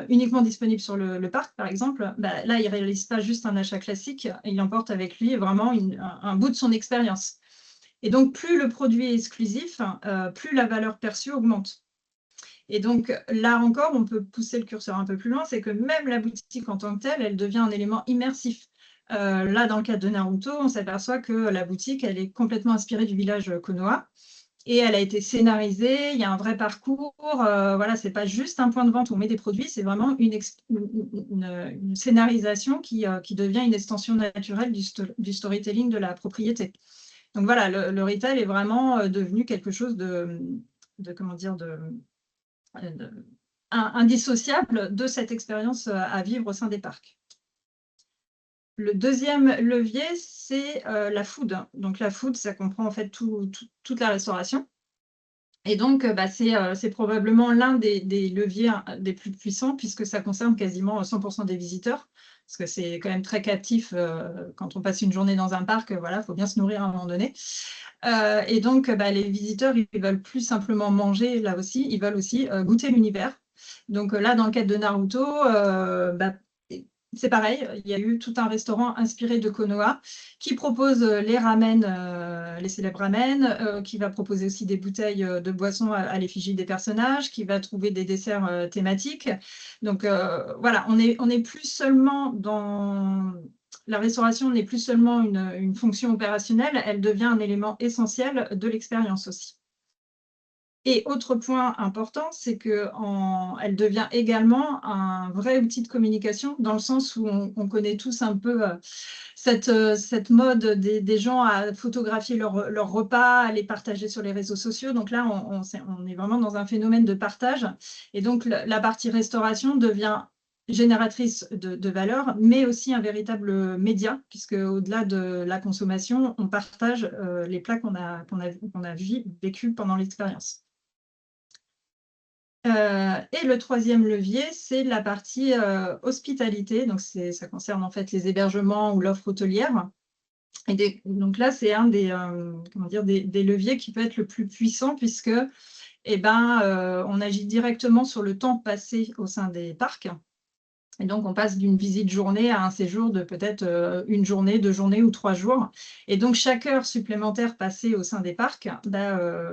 uniquement disponible sur le parc, par exemple, là, il ne réalise pas juste un achat classique, il emporte avec lui vraiment un bout de son expérience. Et donc, plus le produit est exclusif, plus la valeur perçue augmente. Et donc, là encore, on peut pousser le curseur un peu plus loin, c'est que même la boutique en tant que telle, elle devient un élément immersif. Là, dans le cadre de Naruto, on s'aperçoit que la boutique, elle est complètement inspirée du village Konoha. Et elle a été scénarisée, il y a un vrai parcours. Voilà, ce n'est pas juste un point de vente où on met des produits, c'est vraiment une scénarisation qui devient une extension naturelle du storytelling de la propriété. Donc voilà, le retail est vraiment devenu quelque chose indissociable de cette expérience à vivre au sein des parcs. Le deuxième levier, c'est la food. Donc la food, ça comprend en fait toute la restauration. Et donc, c'est probablement l'un des leviers des plus puissants puisque ça concerne quasiment 100% des visiteurs. Parce que c'est quand même très captif quand on passe une journée dans un parc, voilà, il faut bien se nourrir à un moment donné. Et donc, les visiteurs, ils veulent plus simplement manger, là aussi, ils veulent aussi goûter l'univers. Donc là, dans le cadre de Naruto, c'est pareil, il y a eu tout un restaurant inspiré de Konoha qui propose les ramen, les célèbres ramen, qui va proposer aussi des bouteilles de boissons à l'effigie des personnages, qui va trouver des desserts thématiques. Donc voilà, on est plus seulement dans... La restauration n'est plus seulement une fonction opérationnelle, elle devient un élément essentiel de l'expérience aussi. Et autre point important, c'est qu'elle devient également un vrai outil de communication, dans le sens où on connaît tous un peu cette mode des gens à photographier leurs repas, à les partager sur les réseaux sociaux. Donc là, on est vraiment dans un phénomène de partage. Et donc, la partie restauration devient génératrice de valeur, mais aussi un véritable média, puisque au-delà de la consommation, on partage les plats qu'on a vécu pendant l'expérience. Et le troisième levier, c'est la partie hospitalité. Donc, ça concerne en fait les hébergements ou l'offre hôtelière. Et donc là, c'est un des leviers qui peut être le plus puissant puisque on agit directement sur le temps passé au sein des parcs. Et donc, on passe d'une visite journée à un séjour de peut-être une journée, 2 journées ou 3 jours. Et donc, chaque heure supplémentaire passée au sein des parcs,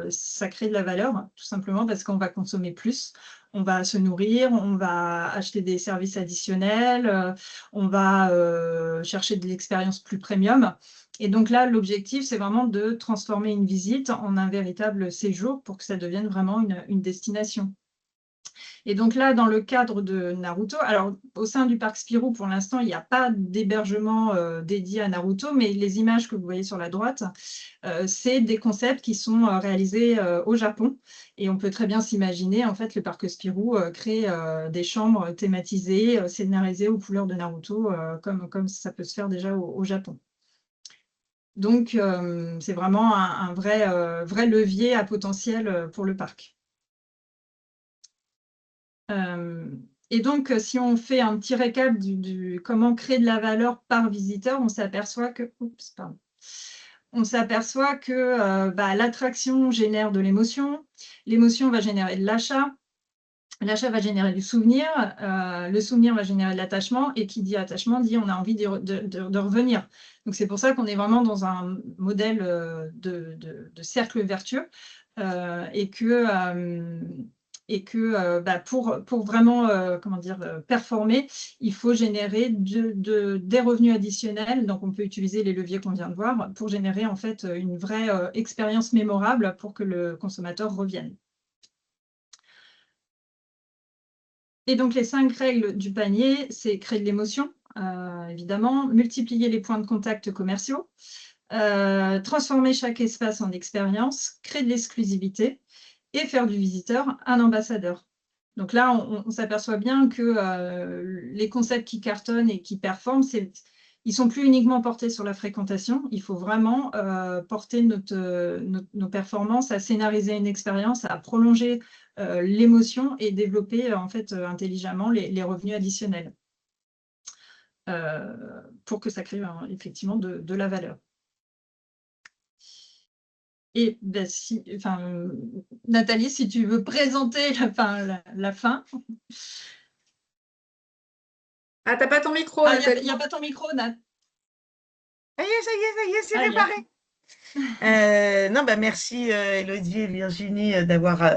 ça crée de la valeur, tout simplement parce qu'on va consommer plus, on va se nourrir, on va acheter des services additionnels, on va chercher de l'expérience plus premium. Et donc là, l'objectif, c'est vraiment de transformer une visite en un véritable séjour pour que ça devienne vraiment une destination. Et donc là, dans le cadre de Naruto, alors au sein du parc Spirou, pour l'instant, il n'y a pas d'hébergement dédié à Naruto, mais les images que vous voyez sur la droite, c'est des concepts qui sont réalisés au Japon. Et on peut très bien s'imaginer, en fait, le parc Spirou créer des chambres thématisées, scénarisées aux couleurs de Naruto, comme ça peut se faire déjà au Japon. Donc, c'est vraiment un vrai levier à potentiel pour le parc. Et donc, si on fait un petit récap du comment créer de la valeur par visiteur, on s'aperçoit que, l'attraction génère de l'émotion, l'émotion va générer de l'achat, l'achat va générer du souvenir, le souvenir va générer de l'attachement, et qui dit attachement dit on a envie de revenir. Donc, c'est pour ça qu'on est vraiment dans un modèle de cercle vertueux pour vraiment performer, il faut générer des revenus additionnels. Donc, on peut utiliser les leviers qu'on vient de voir pour générer en fait une vraie expérience mémorable pour que le consommateur revienne. Et donc, les 5 règles du panier, c'est créer de l'émotion, évidemment, multiplier les points de contact commerciaux, transformer chaque espace en expérience, créer de l'exclusivité et faire du visiteur un ambassadeur. Donc là, on s'aperçoit bien que les concepts qui cartonnent et qui performent, ils ne sont plus uniquement portés sur la fréquentation. Il faut vraiment porter nos performances à scénariser une expérience, à prolonger l'émotion et développer en fait intelligemment les revenus additionnels pour que ça crée effectivement de la valeur. Et Nathalie, si tu veux présenter la fin. Ah, t'as pas ton micro, Ah, Nathalie. il n'y a pas ton micro, Nat. Ça y est, c'est Ah, réparé. Non, merci Élodie et Virginie d'avoir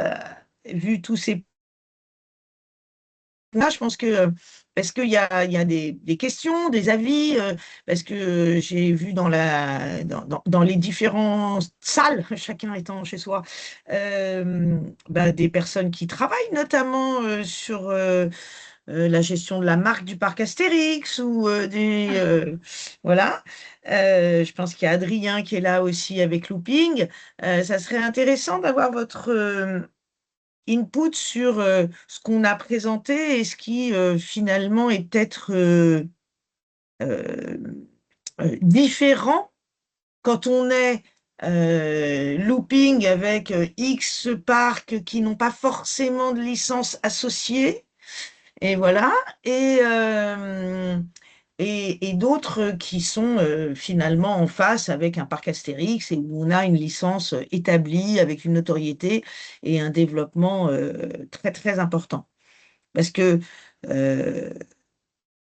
vu tous ces points. Je pense que parce qu'il y a des questions, des avis, parce que j'ai vu dans les différentes salles, chacun étant chez soi, des personnes qui travaillent notamment sur la gestion de la marque du parc Astérix ou voilà. Je pense qu'il y a Adrien qui est là aussi avec Looping. Ça serait intéressant d'avoir votre input sur ce qu'on a présenté et ce qui finalement est peut-être différent quand on est looping avec X parcs qui n'ont pas forcément de licence associée. Et voilà. Et d'autres qui sont finalement en face avec un parc Astérix et où on a une licence établie avec une notoriété et un développement très très important. Parce que euh,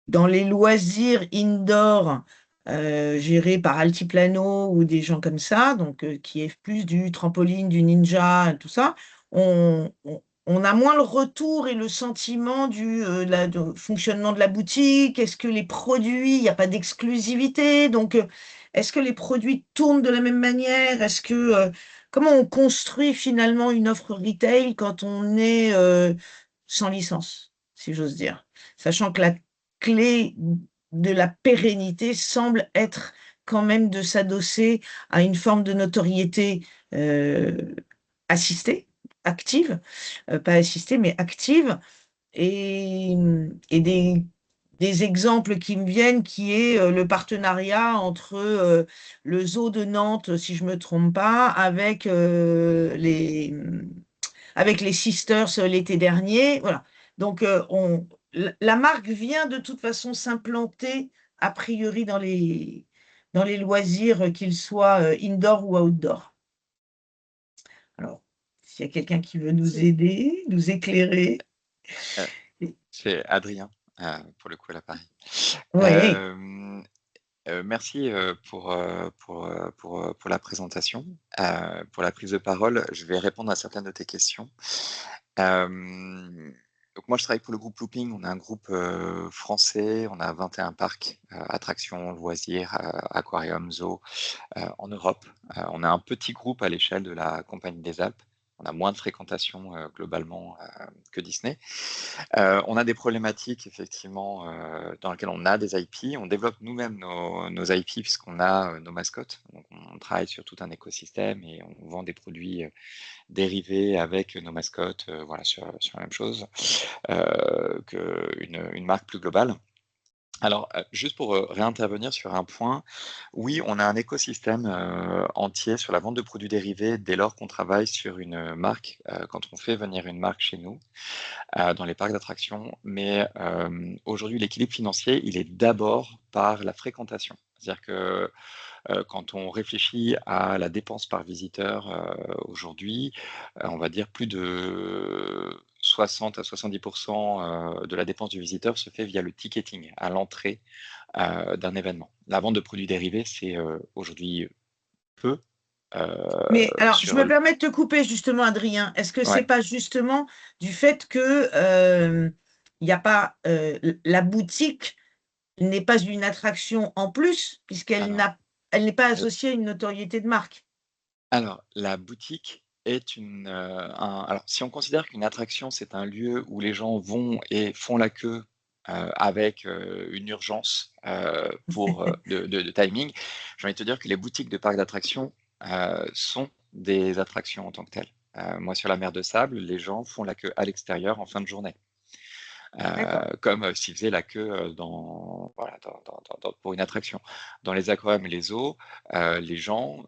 dans les loisirs indoor gérés par Altiplano ou des gens comme ça, donc qui est plus du trampoline, du ninja, tout ça, on a moins le retour et le sentiment du fonctionnement de la boutique. Est-ce que les produits, il n'y a pas d'exclusivité? Donc, est-ce que les produits tournent de la même manière? Comment on construit finalement une offre retail quand on est sans licence, si j'ose dire? Sachant que la clé de la pérennité semble être quand même de s'adosser à une forme de notoriété assistée, active, pas assistée, mais active, et, et des exemples qui me viennent, qui est le partenariat entre le zoo de Nantes, si je ne me trompe pas, avec les Sisters l'été dernier. Voilà. Donc, la marque vient de toute façon s'implanter a priori dans les loisirs, qu'ils soient indoor ou outdoor. Alors, s'il y a quelqu'un qui veut nous aider, nous éclairer. Euh, C'est Adrien, pour le coup, à l'appareil. Oui, Merci pour la présentation, pour la prise de parole. Je vais répondre à certaines de tes questions. Donc moi, je travaille pour le groupe Looping. On est un groupe français. On a 21 parcs, attractions, loisirs, aquarium, zoo en Europe. On a un petit groupe à l'échelle de la Compagnie des Alpes. On a moins de fréquentation globalement que Disney. On a des problématiques effectivement dans lesquelles on a des IP. On développe nous-mêmes nos IP puisqu'on a nos mascottes. Donc on travaille sur tout un écosystème et on vend des produits dérivés avec nos mascottes, voilà, sur la même chose qu'une marque plus globale. Alors, juste pour réintervenir sur un point, oui, on a un écosystème entier sur la vente de produits dérivés dès lors qu'on travaille sur une marque, quand on fait venir une marque chez nous, dans les parcs d'attractions. Mais aujourd'hui, l'équilibre financier, il est d'abord par la fréquentation. C'est-à-dire que quand on réfléchit à la dépense par visiteur aujourd'hui, on va dire plus de 60 à 70% de la dépense du visiteur se fait via le ticketing à l'entrée d'un événement. La vente de produits dérivés, c'est aujourd'hui peu. mais alors, je sur me permets de te couper justement, Adrien. Est-ce que c'est Ouais, pas justement du fait que il n'y a pas la boutique n'est pas une attraction en plus, alors, elle n'est pas l- associée à une notoriété de marque. alors, la boutique est alors, si on considère qu'une attraction, c'est un lieu où les gens vont et font la queue avec une urgence de timing, j'ai envie de te dire que les boutiques de parcs d'attractions sont des attractions en tant que telles. Moi, sur la mer de Sable, les gens font la queue à l'extérieur en fin de journée. D'accord. Comme s'ils faisaient la queue voilà, pour une attraction. Dans les aquariums et les zoos, les gens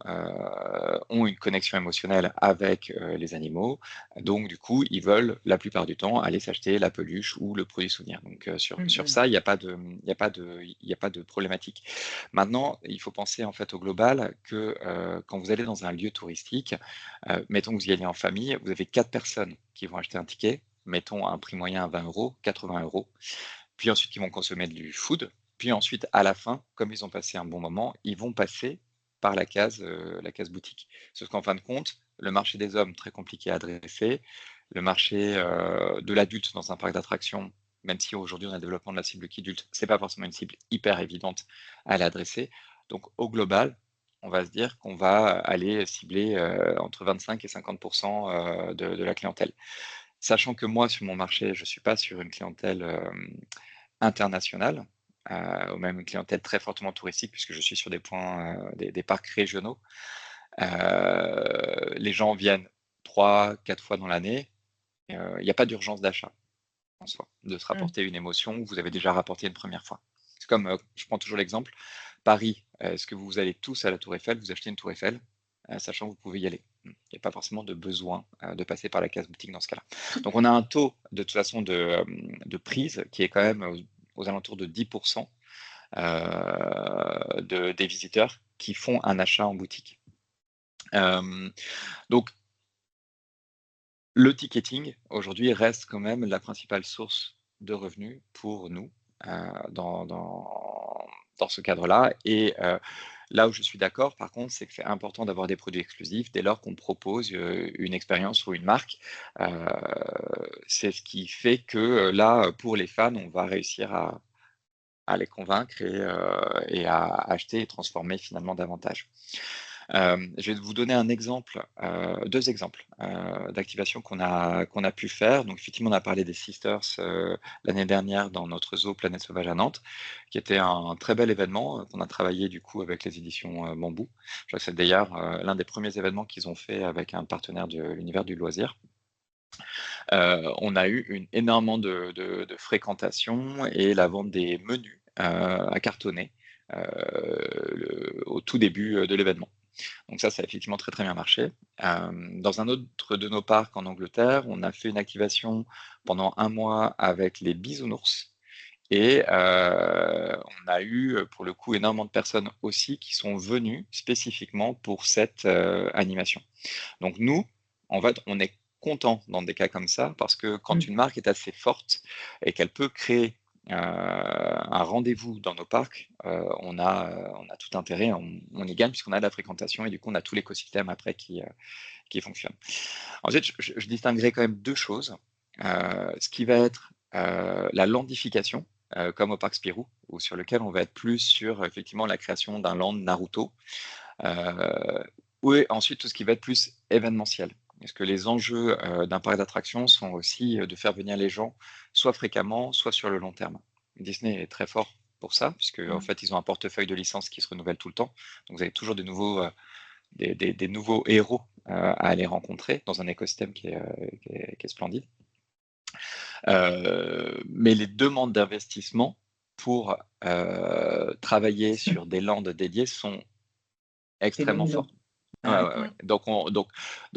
ont une connexion émotionnelle avec les animaux, donc du coup, ils veulent la plupart du temps aller s'acheter la peluche ou le produit souvenir. Donc sur Mhm. ça, il n'y a pas de, il y a pas de, il y a pas de problématique. Maintenant, il faut penser en fait au global que quand vous allez dans un lieu touristique, mettons que vous y allez en famille, vous avez 4 personnes qui vont acheter un ticket, mettons un prix moyen à 20 euros, 80 euros, puis ensuite ils vont consommer du food, puis ensuite à la fin, comme ils ont passé un bon moment, ils vont passer par la case boutique. Sauf qu'en fin de compte, le marché des hommes, très compliqué à adresser, le marché de l'adulte dans un parc d'attractions, même si aujourd'hui on a le développement de la cible kidulte, c'est pas forcément une cible hyper évidente à l'adresser. Donc au global, on va se dire qu'on va aller cibler entre 25 et 50% de la clientèle. Sachant que moi, sur mon marché, je ne suis pas sur une clientèle internationale, ou même une clientèle très fortement touristique, puisque je suis sur des points, des parcs régionaux. Les gens viennent 3, 4 fois dans l'année. Il n'y a pas d'urgence d'achat en soi, de se Mhm. rapporter une émotion que vous avez déjà rapporté une première fois. C'est comme, je prends toujours l'exemple, Paris, est-ce que vous allez tous à la Tour Eiffel, vous achetez une Tour Eiffel? sachant que vous pouvez y aller. Il n'y a pas forcément de besoin de passer par la case boutique dans ce cas-là. Donc, on a un taux de toute façon de prise qui est quand même aux alentours de 10% des visiteurs qui font un achat en boutique. Donc, le ticketing, aujourd'hui, reste quand même la principale source de revenus pour nous dans ce cadre-là. Et là où je suis d'accord, par contre, c'est que c'est important d'avoir des produits exclusifs dès lors qu'on propose une expérience ou une marque. C'est ce qui fait que là, pour les fans, on va réussir à les convaincre et à acheter et transformer finalement davantage. Je vais vous donner un exemple, 2 exemples d'activations qu'on a pu faire. Donc effectivement, on a parlé des Sisters l'année dernière dans notre zoo Planète Sauvage à Nantes, qui était un très bel événement qu'on a travaillé du coup avec les éditions Bambou. Je crois que c'est d'ailleurs l'un des premiers événements qu'ils ont fait avec un partenaire de l'univers du loisir. On a eu énormément de fréquentation et la vente des menus a cartonné au tout début de l'événement. Donc ça a effectivement très très bien marché. Dans un autre de nos parcs en Angleterre, on a fait une activation pendant 1 mois avec les bisounours. Et on a eu pour le coup énormément de personnes aussi qui sont venues spécifiquement pour cette animation. Donc nous, en fait, on est content dans des cas comme ça parce que quand une marque est assez forte et qu'elle peut créer un rendez-vous dans nos parcs, on a tout intérêt, on y gagne puisqu'on a de la fréquentation et du coup on a tout l'écosystème après qui fonctionne. Ensuite, je distinguerai quand même 2 choses. Ce qui va être la landification, comme au parc Spirou, ou sur lequel on va être plus sur effectivement la création d'un land Naruto. Et ensuite tout ce qui va être plus événementiel. Parce que les enjeux d'un parc d'attractions sont aussi de faire venir les gens soit fréquemment, soit sur le long terme. Disney est très fort pour ça, puisque en fait ils ont un portefeuille de licences qui se renouvelle tout le temps. Donc vous avez toujours des nouveaux héros à aller rencontrer dans un écosystème qui est splendide. Mais les demandes d'investissement pour travailler sur des landes dédiées sont extrêmement fortes. Ouais. Donc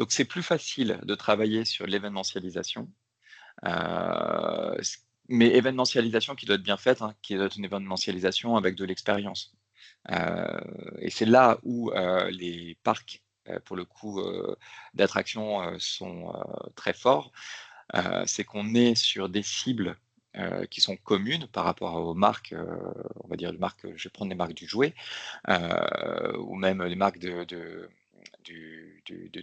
c'est plus facile de travailler sur l'événementialisation, mais événementialisation qui doit être bien faite, qui doit être une événementialisation avec de l'expérience. Et c'est là où les parcs, pour le coup, d'attractions sont très forts. C'est qu'on est sur des cibles qui sont communes par rapport aux marques, on va dire les marques, je vais prendre les marques du jouet, ou même les marques de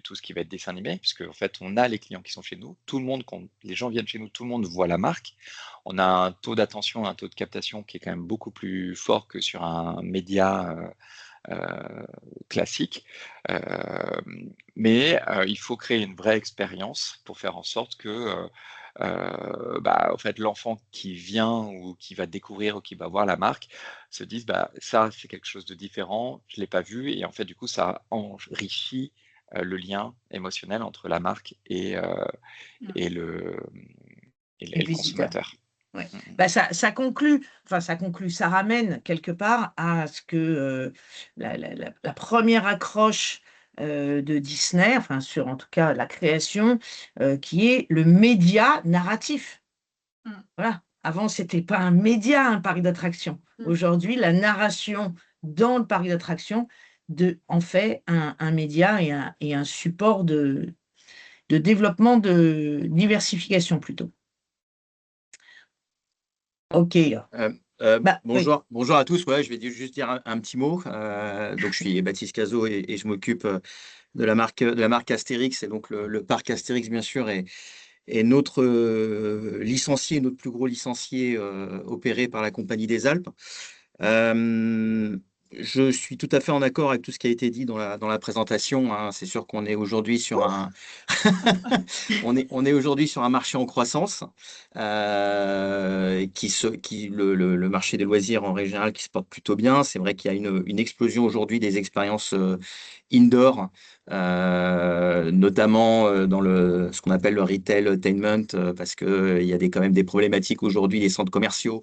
tout ce qui va être dessin animé, puisque en fait on a les clients qui sont chez nous, tout le monde, quand les gens viennent chez nous, tout le monde voit la marque. On a un taux d'attention, un taux de captation qui est quand même beaucoup plus fort que sur un média classique, mais il faut créer une vraie expérience pour faire en sorte que en fait, l'enfant qui vient ou qui va découvrir ou qui va voir la marque se dise ça c'est quelque chose de différent, je l'ai pas vu, et en fait du coup ça enrichit le lien émotionnel entre la marque et le consommateur. Ouais. Ça conclut, ça ramène quelque part à ce que la première accroche de Disney, sur en tout cas la création, qui est le média narratif. Voilà. Avant, c'était pas un média, un parc d'attractions. Aujourd'hui, la narration dans le parc d'attractions en fait un média et un support de développement, de diversification plutôt. Ok. Bonjour, bonjour à tous. Ouais, je vais juste dire un petit mot. Donc, je suis Baptiste Cazot et je m'occupe de la marque Astérix. Et donc, le parc Astérix, bien sûr, est notre licencié, notre plus gros licencié opéré par la Compagnie des Alpes. Je suis tout à fait en accord avec tout ce qui a été dit dans la présentation. C'est sûr qu'on est aujourd'hui sur on est aujourd'hui sur un marché en croissance, le marché des loisirs en règle générale qui se porte plutôt bien. C'est vrai qu'il y a une explosion aujourd'hui des expériences indoor notamment dans ce qu'on appelle le retailtainment, parce qu'il y a quand même des problématiques aujourd'hui, les centres commerciaux,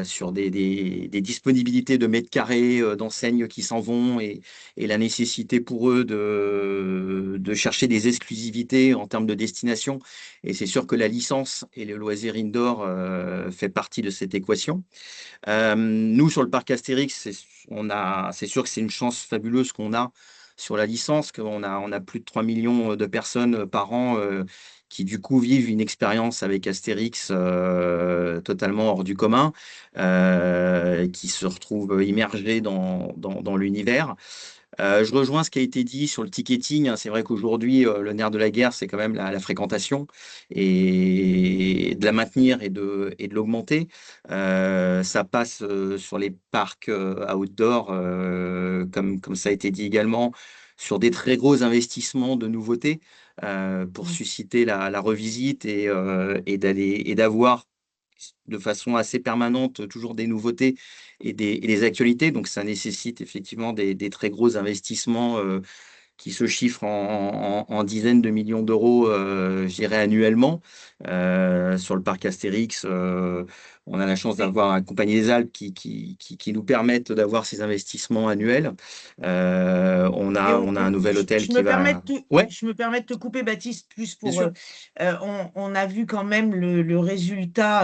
sur des disponibilités de mètres carrés d'enseignes qui s'en vont et la nécessité pour eux de chercher des exclusivités en termes de destination. Et c'est sûr que la licence et le loisir indoor fait partie de cette équation. Nous, sur le parc Astérix, c'est sûr que c'est une chance fabuleuse qu'on a sur la licence, qu'on a plus de 3 millions de personnes par an qui du coup vivent une expérience avec Astérix totalement hors du commun, qui se retrouvent immergés dans l'univers. Je rejoins ce qui a été dit sur le ticketing, hein. C'est vrai qu'aujourd'hui, le nerf de la guerre, c'est quand même la fréquentation et de la maintenir et de l'augmenter. Ça passe sur les parcs outdoor, comme ça a été dit également, sur des très gros investissements de nouveautés pour susciter la revisite et d'avoir de façon assez permanente toujours des nouveautés et des actualités. Donc, ça nécessite effectivement des très gros investissements qui se chiffrent en dizaines de millions d'euros, je dirais, annuellement. Sur le parc Astérix, on a la chance d'avoir la Compagnie des Alpes qui nous permettent d'avoir ces investissements annuels. On a un nouvel hôtel qui va... Ouais, Je me permets de te couper, Baptiste, plus bien pour. sûr. On a vu quand même le résultat,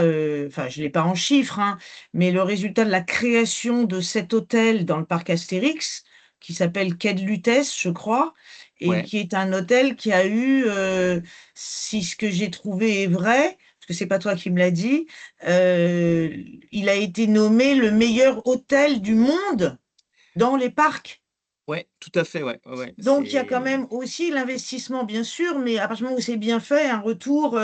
enfin, je ne l'ai pas en chiffres, hein, mais le résultat de la création de cet hôtel dans le parc Astérix, qui s'appelle Quai de Lutèce, je crois, et Ouais. qui est un hôtel qui a eu, si ce que j'ai trouvé est vrai, parce que c'est pas toi qui me l'as dit, euh, il a été nommé le meilleur hôtel du monde dans les parcs. Ouais, tout à fait, ouais, ouais, Donc, il y a quand même aussi l'investissement, bien sûr, mais à partir du moment où c'est bien fait, un retour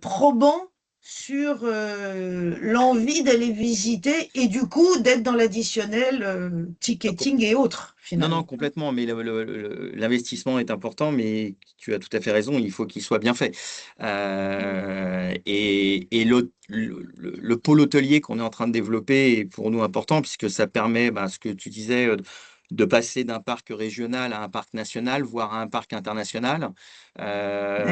probant sur l'envie d'aller visiter et du coup d'être dans l'additionnel ticketing et autres, Non, finalement. complètement, mais l'investissement est important, mais tu as tout à fait raison, il faut qu'il soit bien fait. Et le pôle hôtelier qu'on est en train de développer est pour nous important, puisque ça permet, ce que tu disais, de passer d'un parc régional à un parc national, voire à un parc international. Ouais.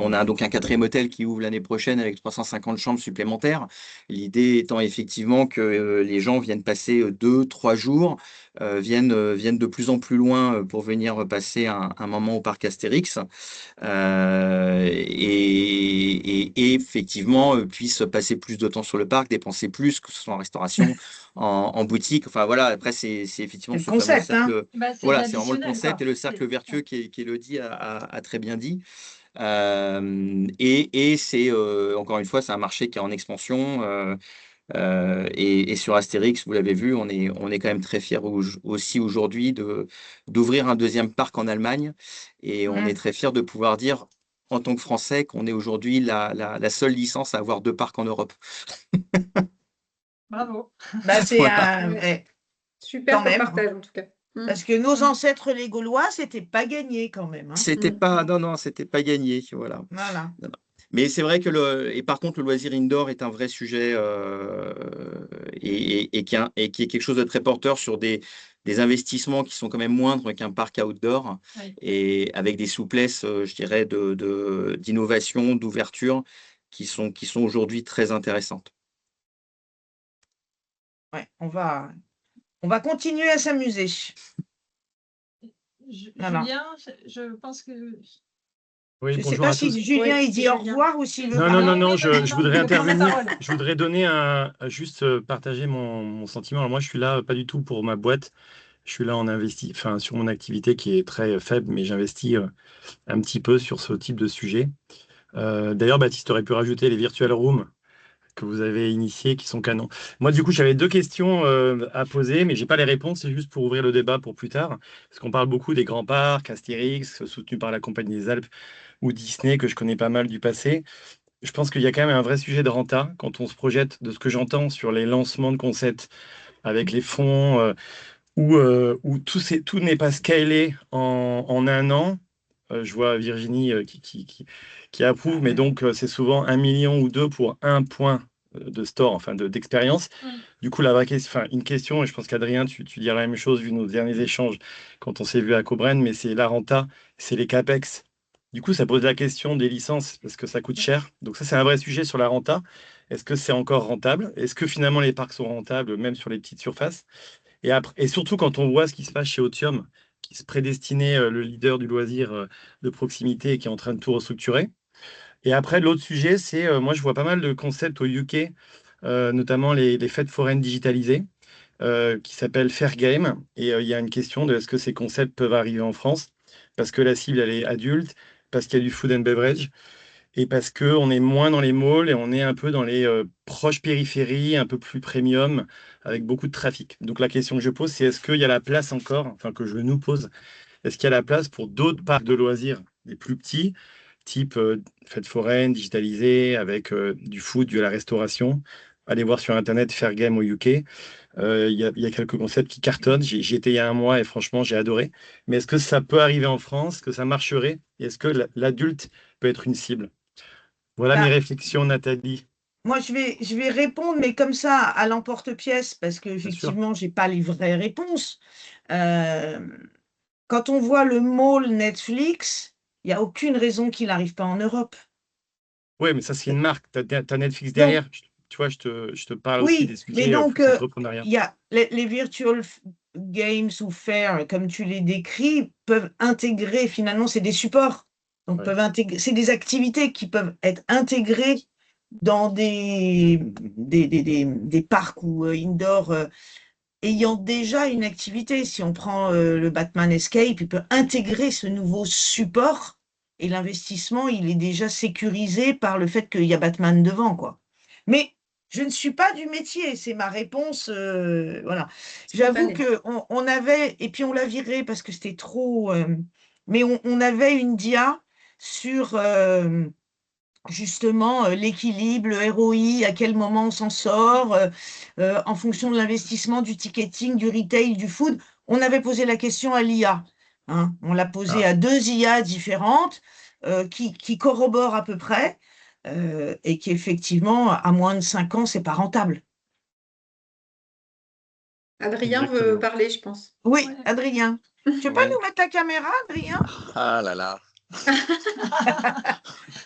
On a donc un quatrième hôtel qui ouvre l'année prochaine avec 350 chambres supplémentaires. L'idée étant effectivement que les gens viennent passer 2, 3 jours, viennent de plus en plus loin pour venir passer un moment au parc Astérix et effectivement puissent passer plus de temps sur le parc, dépenser plus, que ce soit en restauration, en boutique. Enfin voilà, après c'est effectivement C'est le ce fameux concept, hein. cercle. Bah, c'est de Voilà, c'est vraiment le l'additionnel, concept quoi. et le cercle vertueux qu'Élodie a très bien dit. Et c'est encore une fois, c'est un marché qui est en expansion. Et sur Astérix, vous l'avez vu, on est quand même très fiers aussi aujourd'hui d'ouvrir un deuxième parc en Allemagne. Et on est très fiers de pouvoir dire, en tant que Français, qu'on est aujourd'hui la seule licence à avoir 2 parcs en Europe. Bravo. Bah, c'est Voilà. un. Ouais. Quand Super même, repartage, en tout cas. parce que nos ancêtres, les Gaulois, c'était pas gagné quand même, hein. C'était pas, non, c'était pas gagné, voilà. Voilà. Non, non. Mais c'est vrai que et par contre, le loisir indoor est un vrai sujet et qui est quelque chose de très porteur sur des investissements qui sont quand même moindres qu'un parc outdoor Oui. et avec des souplesses, je dirais, d'innovation, d'ouverture qui sont aujourd'hui très intéressantes. Ouais, on va continuer à s'amuser. Voilà. Julien, je pense que. Oui, Je ne sais bonjour pas à si tous. Julien Oui, il dit c'est au Julien. revoir ou s'il veut Non, parler. non, Oui, je attends, voudrais je prends la intervenir. parole. Je voudrais donner juste partager mon sentiment. Alors moi, je suis là pas du tout pour ma boîte. Je suis là enfin, sur mon activité qui est très faible, mais j'investis un petit peu sur ce type de sujet. D'ailleurs, Baptiste aurait pu rajouter les virtual rooms que vous avez initiés, qui sont canons. Moi, du coup, j'avais 2 questions à poser, mais j'ai pas les réponses. C'est juste pour ouvrir le débat pour plus tard, parce qu'on parle beaucoup des grands parcs, Astérix, soutenus par la Compagnie des Alpes, ou Disney, que je connais pas mal du passé. Je pense qu'il y a quand même un vrai sujet de renta quand on se projette, de ce que j'entends sur les lancements de concepts avec les fonds, où tout n'est pas scalé en un an. Je vois Virginie qui approuve, mais donc c'est souvent 1 million ou 2 pour un point de store, enfin d'expérience. Du coup, la vraie question, enfin, une question, et je pense qu'Adrien, tu diras la même chose vu nos derniers échanges quand on s'est vu à Cobren, mais c'est la renta, c'est les CAPEX. Du coup, ça pose la question des licences parce que ça coûte cher. Donc ça, c'est un vrai sujet sur la renta. Est-ce que c'est encore rentable? Est-ce que finalement les parcs sont rentables, même sur les petites surfaces? Et après, et surtout quand on voit ce qui se passe chez Otium, qui se prédestinait le leader du loisir de proximité et qui est en train de tout restructurer. Et après, l'autre sujet, c'est, moi, je vois pas mal de concepts au UK, notamment les fêtes foraines digitalisées, qui s'appellent Fair Game. Et il y a une question de est-ce que ces concepts peuvent arriver en France? Parce que la cible, elle est adulte, parce qu'il y a du food and beverage, et parce qu'on est moins dans les malls et on est un peu dans les proches périphéries, un peu plus premium, avec beaucoup de trafic. Donc la question que je pose, c'est est-ce qu'il y a la place encore, enfin que je nous pose, est-ce qu'il y a la place pour d'autres parcs de loisirs, des plus petits, type fête foraine, digitalisée, avec du food, de la restauration? Allez voir sur Internet Fair Game au UK. Il y a quelques concepts qui cartonnent. J'y étais il y a un mois et franchement, j'ai adoré. Mais est-ce que ça peut arriver en France? Est-ce que ça marcherait? Et est-ce que l'adulte peut être une cible? Voilà mes Bah, réflexions, Nathalie. moi, je vais répondre, mais comme ça, à l'emporte-pièce, parce Bien sûr. qu'effectivement, je n'ai pas les vraies réponses. Euh, Quand on voit le mall Netflix, il n'y a aucune raison qu'il n'arrive pas en Europe. Oui, mais ça, c'est une marque. T'as Netflix Donc, derrière. Tu vois, je te parle aussi des oui, mais sujets donc, plus entrepreneuriat. il y a les virtual games ou fair, comme tu les décris, peuvent intégrer, finalement, c'est des supports. Donc, Ouais. peuvent intégrer, c'est des activités qui peuvent être intégrées dans des parcs ou indoor ayant déjà une activité. Si on prend le Batman Escape, il peut intégrer ce nouveau support et l'investissement, il est déjà sécurisé par le fait qu'il y a Batman devant, quoi. Mais je ne suis pas du métier, c'est ma réponse. Voilà. J'avoue Spontané. qu'on avait, et puis on l'a viré parce que c'était trop, mais on avait une dia sur justement l'équilibre, le ROI, à quel moment on s'en sort, en fonction de l'investissement, du ticketing, du retail, du food. On avait posé la question à l'IA. Hein. On l'a posé Ah, à 2 IA différentes qui corroborent à peu près et qui effectivement, à moins de 5 ans, c'est pas rentable. Adrien veut exactement. parler, je pense. Oui, Ouais. Adrien. Tu veux pas Oui. nous mettre ta caméra, Adrien? Ah là là,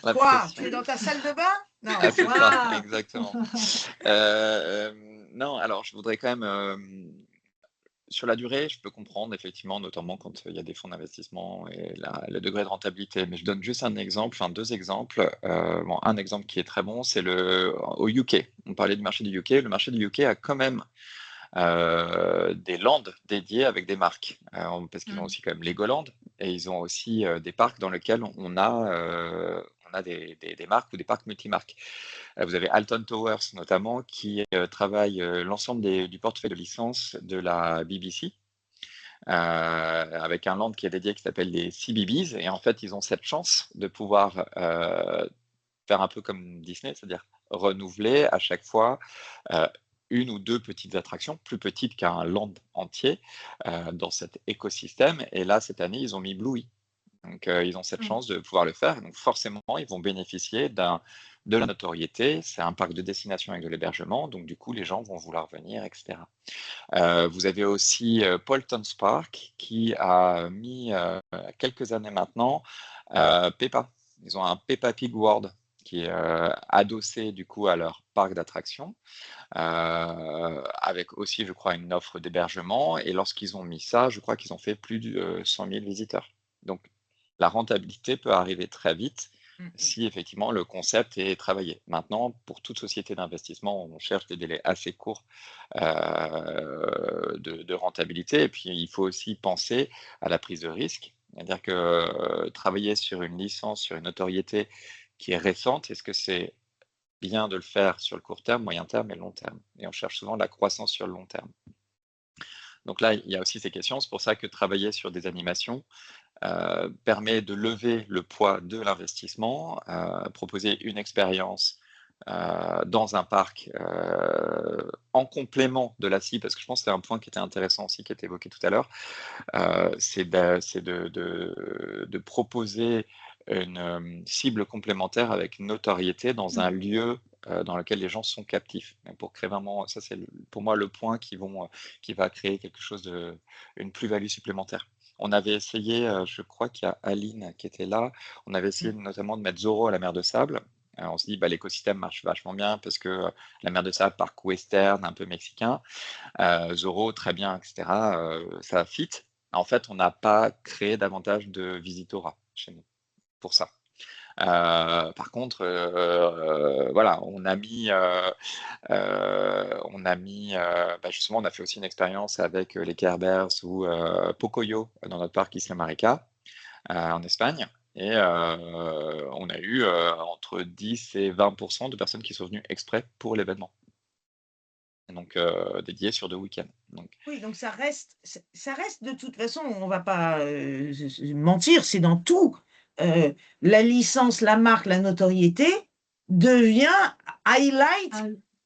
la Quoi? Tu pression. es dans ta salle de bain? Ah, Non, c'est ça, voilà. Ah. exactement. Non, alors je voudrais quand même, sur la durée, je peux comprendre effectivement, notamment quand il y a des fonds d'investissement et le degré de rentabilité. Mais je donne juste un exemple, enfin 2 exemples. Bon, un exemple qui est très bon, c'est au UK. On parlait du marché du UK. Le marché du UK a quand même des lands dédiés avec des marques, parce qu'ils ont aussi quand même Legoland et ils ont aussi des parcs dans lesquels on a des marques ou des parcs multimarques. Vous avez Alton Towers notamment qui travaille l'ensemble du portefeuille de licences de la BBC. Avec un land qui est dédié qui s'appelle les CBBS et en fait ils ont cette chance de pouvoir faire un peu comme Disney, c'est-à-dire renouveler à chaque fois une ou deux petites attractions, plus petites qu'un land entier dans cet écosystème. Et là, cette année, ils ont mis Bluey. Donc, ils ont cette chance de pouvoir le faire. Donc, forcément, ils vont bénéficier de la notoriété. C'est un parc de destination avec de l'hébergement. Donc, du coup, les gens vont vouloir venir, etc. Vous avez aussi Paultons Park qui a mis quelques années maintenant Peppa. Ils ont un Peppa Pig World qui est adossé du coup à leur parc d'attractions, avec aussi, je crois, une offre d'hébergement. Et lorsqu'ils ont mis ça, je crois qu'ils ont fait plus de 100 000 visiteurs. Donc, la rentabilité peut arriver très vite si effectivement le concept est travaillé. Maintenant, pour toute société d'investissement, on cherche des délais assez courts de rentabilité. Et puis, il faut aussi penser à la prise de risque. C'est-à-dire que travailler sur une licence, sur une notoriété qui est récente, est-ce que c'est bien de le faire sur le court terme, moyen terme et long terme? Et on cherche souvent la croissance sur le long terme. Donc là, il y a aussi ces questions. C'est pour ça que travailler sur des animations permet de lever le poids de l'investissement, proposer une expérience dans un parc en complément de la cible, parce que je pense que c'est un point qui était intéressant aussi, qui était évoqué tout à l'heure, c'est de proposer une cible complémentaire avec notoriété dans un lieu dans lequel les gens sont captifs. Mais pour créer vraiment, ça c'est pour moi le point qui va créer quelque chose une plus-value supplémentaire. On avait essayé, je crois qu'il y a Aline qui était là, on avait essayé notamment de mettre Zoro à la mer de sable. On se dit, bah, l'écosystème marche vachement bien parce que la mer de sable, parc western, un peu mexicain, Zoro, très bien, etc. Ça fit. En fait, on n'a pas créé davantage de visitora chez nous pour ça. Par contre, voilà, on a mis, justement, on a fait aussi une expérience avec les Care-Bears ou Pocoyo dans notre parc Isla Marica en Espagne. Et on a eu entre 10 et 20% de personnes qui sont venues exprès pour l'événement. Donc, dédié sur 2 week-ends. Donc, Oui, donc ça reste de toute façon, on ne va pas mentir, c'est dans tout. La licence, la marque, la notoriété devient highlight,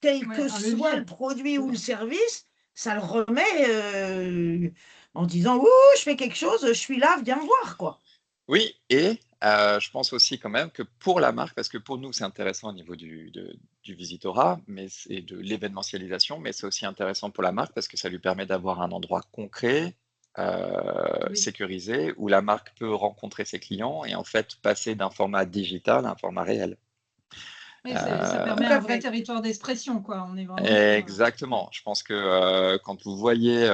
quel que soit le produit ou le service, ça le remet en disant « Ouh, je fais quelque chose, je suis là, viens me voir. » quoi. oui, et je pense aussi quand même que pour la marque, parce que pour nous, c'est intéressant au niveau du visitorat et de l'événementialisation, mais c'est aussi intéressant pour la marque parce que ça lui permet d'avoir un endroit concret, sécurisé, où la marque peut rencontrer ses clients et en fait passer d'un format digital à un format réel. Oui, ça permet un vrai territoire d'expression, quoi. On est vraiment Exactement. Je pense que quand vous voyez,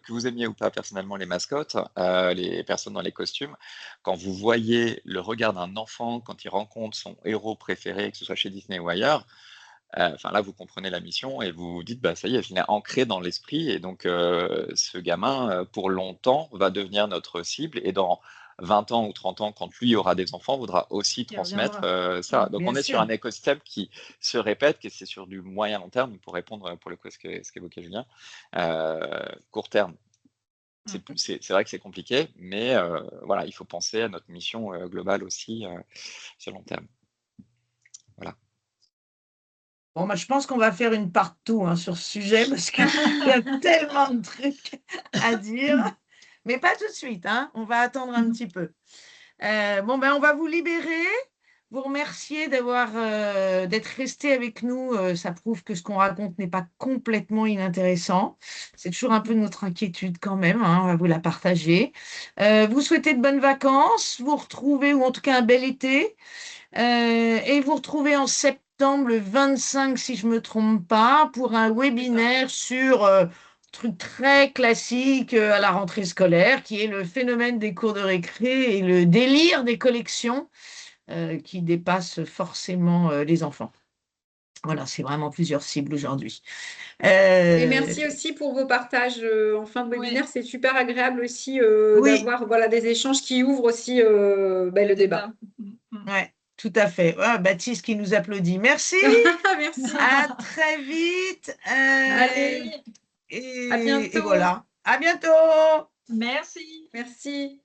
que vous aimiez ou pas personnellement les mascottes, les personnes dans les costumes, quand vous voyez le regard d'un enfant quand il rencontre son héros préféré, que ce soit chez Disney ou ailleurs, enfin là, vous comprenez la mission et vous vous dites, bah ça y est, je l'ai ancré dans l'esprit et donc ce gamin, pour longtemps, va devenir notre cible et dans 20 ans ou 30 ans, quand lui aura des enfants, voudra aussi transmettre ça. Donc, Bien on est sur sûr. un écosystème qui se répète, et c'est sur du moyen long terme, pour répondre pour le coup à ce qu'évoquait Julien. Court terme, c'est vrai que c'est compliqué, mais voilà, il faut penser à notre mission globale aussi sur long terme. Voilà. Bon, moi, je pense qu'on va faire une part-two sur ce sujet parce qu'il y a tellement de trucs à dire. Mais pas tout de suite, hein. On va attendre un petit peu. Bon, ben, on va vous libérer. Vous remercier d'être resté avec nous. Ça prouve que ce qu'on raconte n'est pas complètement inintéressant. C'est toujours un peu notre inquiétude quand même, hein. On va vous la partager. Vous souhaitez de bonnes vacances, vous retrouvez, ou en tout cas un bel été. Et vous retrouvez en septembre, le 25, si je ne me trompe pas, pour un webinaire sur truc très classique à la rentrée scolaire, qui est le phénomène des cours de récré et le délire des collections qui dépasse forcément les enfants. Voilà, c'est vraiment plusieurs cibles aujourd'hui. Et merci aussi pour vos partages en fin de webinaire. C'est super agréable aussi d'avoir des échanges qui ouvrent aussi le débat. Oui, tout à fait. Ah, Baptiste qui nous applaudit. Merci. Merci. À très vite. Allez, à bientôt. Et voilà. À bientôt. Merci. Merci.